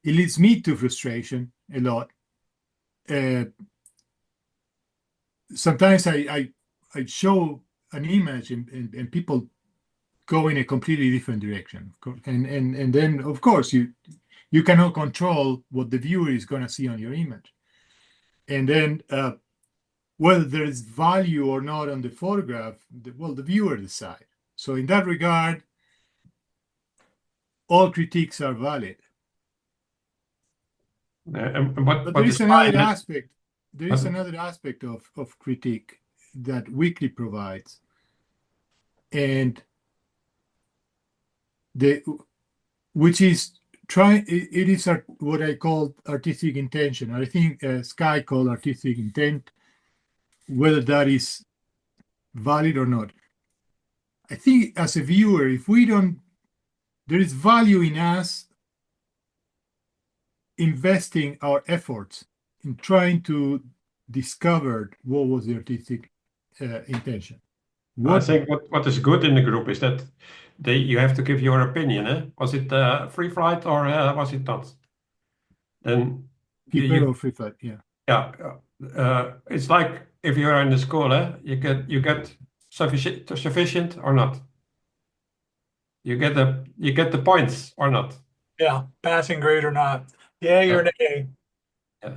It leads me to frustration a lot. Sometimes I show an image and people go in a completely different direction. And then of course you cannot control what the viewer is going to see on your image. And then whether there is value or not on the photograph, the viewer decide. So in that regard, all critiques are valid. But there is another aspect. There is another aspect of critique that Weekly provides, and which is it is what I call artistic intention. I think Sky called artistic intent, whether that is valid or not. I think as a viewer, if we don't, there is value in us investing our efforts in trying to discover what was the artistic intention. I think what is good in the group is that you have to give your opinion. Eh? Was it free flight or was it not? Then Keeper or free flight, yeah. Yeah, it's like if you are in the school, you get sufficient or not. You get the points or not. Yeah, passing grade or not. Yay or nay. Yeah.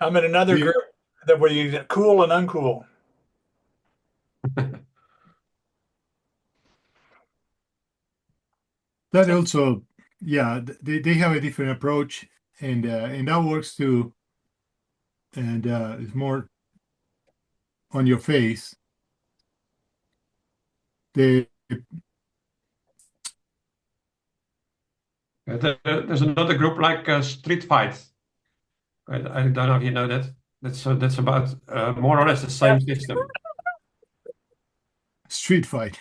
I'm in another group that where you get cool and uncool. That also, yeah, they have a different approach, and that works too. And it's more on your face. There's another group like Street Fight. I don't know if you know that. That's about more or less the same system. Street Fight.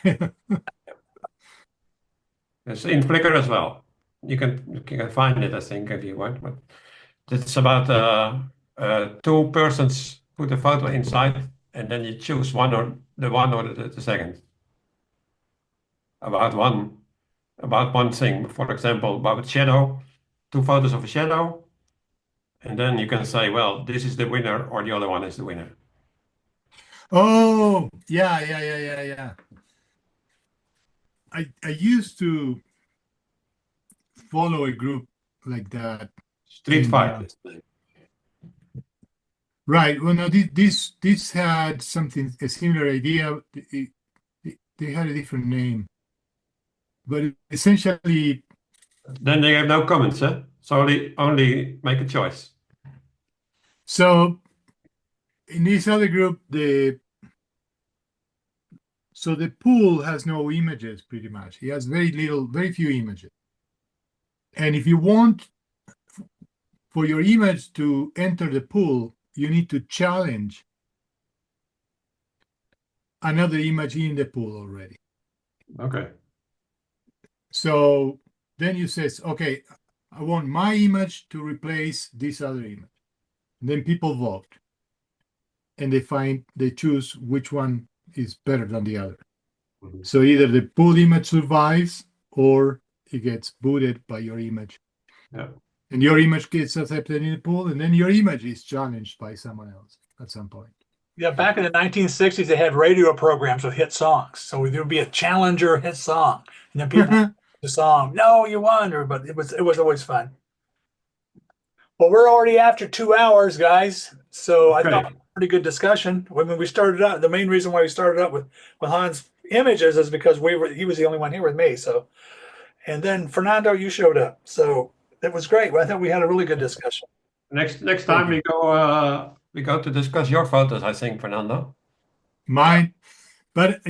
It's in Flickr as well. You can find it, I think, if you want. But it's about two persons put a photo inside, and then you choose one or the second. about one thing. For example, about shadow, two photos of a shadow, and then you can say, well, this is the winner or the other one is the winner. Oh, yeah. I used to follow a group like that, Street and fight. right. Well, no, this had something a similar idea. They had a different name, but essentially, Then they have no comments, eh? So only make a choice. so in this other group, the pool has no images pretty much. He has very few images. And if you want for your image to enter the pool, you need to challenge another image in the pool already. Okay. So then you says, okay, I want my image to replace this other image. Then people vote, and they choose which one is better than the other. Mhm. So either the pool image survives or it gets booted by your image. Yeah. And your image gets accepted in the pool, and then your image is challenged by someone else at some point. Yeah, back in the 1960s, they had radio programs with hit songs. So there would be a challenger hit song, and then people the song, "No, you won," but it was always fun. Well, we're already after 2 hours, guys. So I thought Okay. pretty good discussion. When we started out, the main reason why we started out with Hans' images is because he was the only one here with me. So, and then Fernando, you showed up. So it was great. I thought we had a really good discussion. Next Thank time you. we go to discuss your photos, I think, Fernando. Mine, but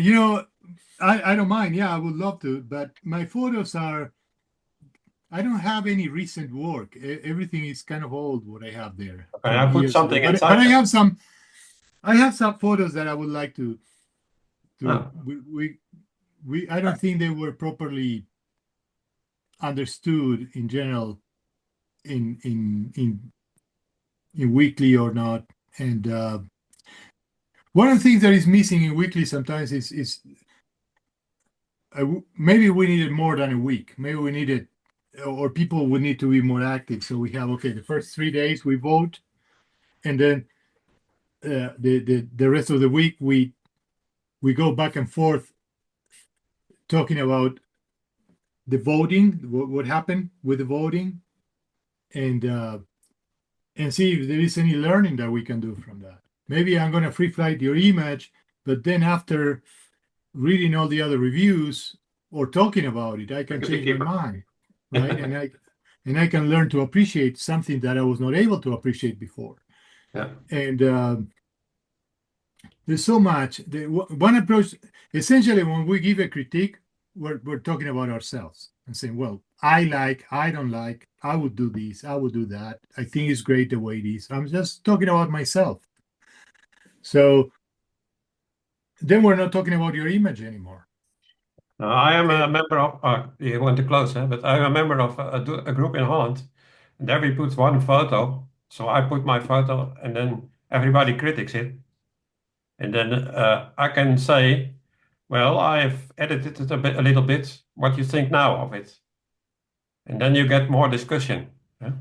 I don't mind. Yeah, I would love to. But my photos I don't have any recent work. Everything is kind of old, what I have there Okay, from I put years ago. something But inside. I have some photos that I would like to Ah, I don't think they were properly understood in general in weekly or not. And one of the things that is missing in weekly sometimes is maybe we needed more than a week. Maybe we needed, or people would need to be more active. So we have, okay, the first 3 days we vote, and then the rest of the week we go back and forth talking about the voting, what happened with the voting, and see if there is any learning that we can do from that. Maybe I'm going to free flight your image, but then after reading all the other reviews or talking about it, I can look at the change my keeper. mind, right? And I can learn to appreciate something that I was not able to appreciate before. Yeah. And there's so much. One approach, essentially, when we give a critique, we're talking about ourselves and saying, well, I don't like, I would do this, I would do that. I think it's great the way it is. I'm just talking about myself. So then we're not talking about your image anymore. I am a And member of, you want to close, but I'm a member of a group in Holland, and there we put one photo. So I put my photo, and then everybody critiques it. And then I can say, well, I've edited it a little bit. What do you think now of it? And then you get more discussion. Yeah?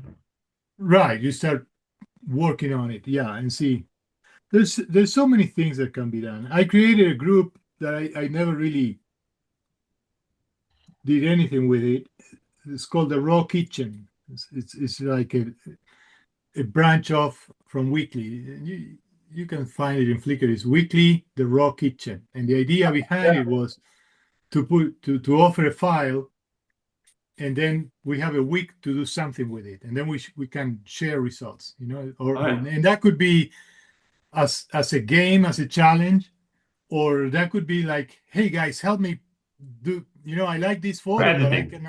right, you start working on it, yeah, and see. There's so many things that can be done. I created a group that I never really did anything with it. It's called the Raw Kitchen. It's like a branch off from Weekly. You can find it in Flickr. It's Weekly, the Raw Kitchen. And the idea behind Yeah. it was to offer a file, and then we have a week to do something with it, and then we can share results, Oh, yeah. and that could be as a game, as a challenge, or that could be like, hey guys, help me do. I like this For photo, but editing,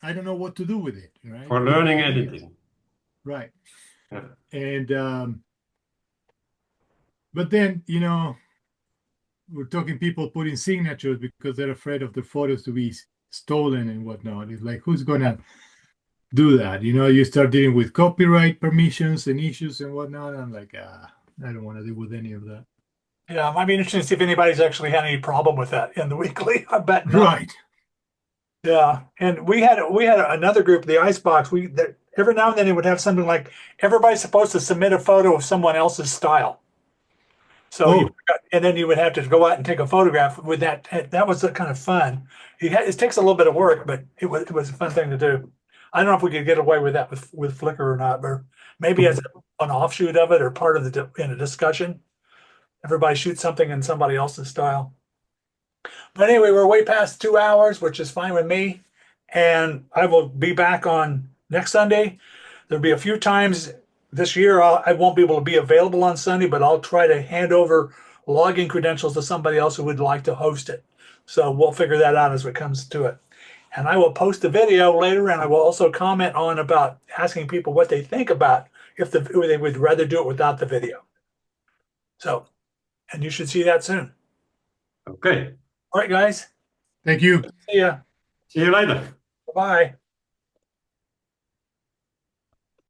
I don't know what to do with it. Right? for Give me learning ideas. editing. Right. Yeah. And but then we're talking people putting signatures because they're afraid of the photos to be stolen and whatnot. It's like, who's gonna do that? You start dealing with copyright permissions and issues and whatnot. I'm like, I don't want to deal with any of that. Yeah, might be interesting to see if anybody's actually had any problem with that in the weekly. I bet not. Right. Yeah, and we had another group, the Icebox. Every now and then it would have something like everybody's supposed to submit a photo of someone else's style. So Oh, and then you would have to go out and take a photograph with that. That was kind of fun. It takes a little bit of work, but it was a fun thing to do. I don't know if we could get away with that with Flickr or not, but maybe as an offshoot of it or part of in a discussion, everybody shoots something in somebody else's style. But anyway, we're way past 2 hours, which is fine with me. And I will be back on next Sunday. There'll be a few times this year I won't be able to be available on Sunday, but I'll try to hand over login credentials to somebody else who would like to host it. So we'll figure that out as it comes to it. And I will post the video later, and I will also comment on about asking people what they think about if they would rather do it without the video. So, and you should see that soon. Okay. All right, guys. thank you. See ya. See you later. Bye.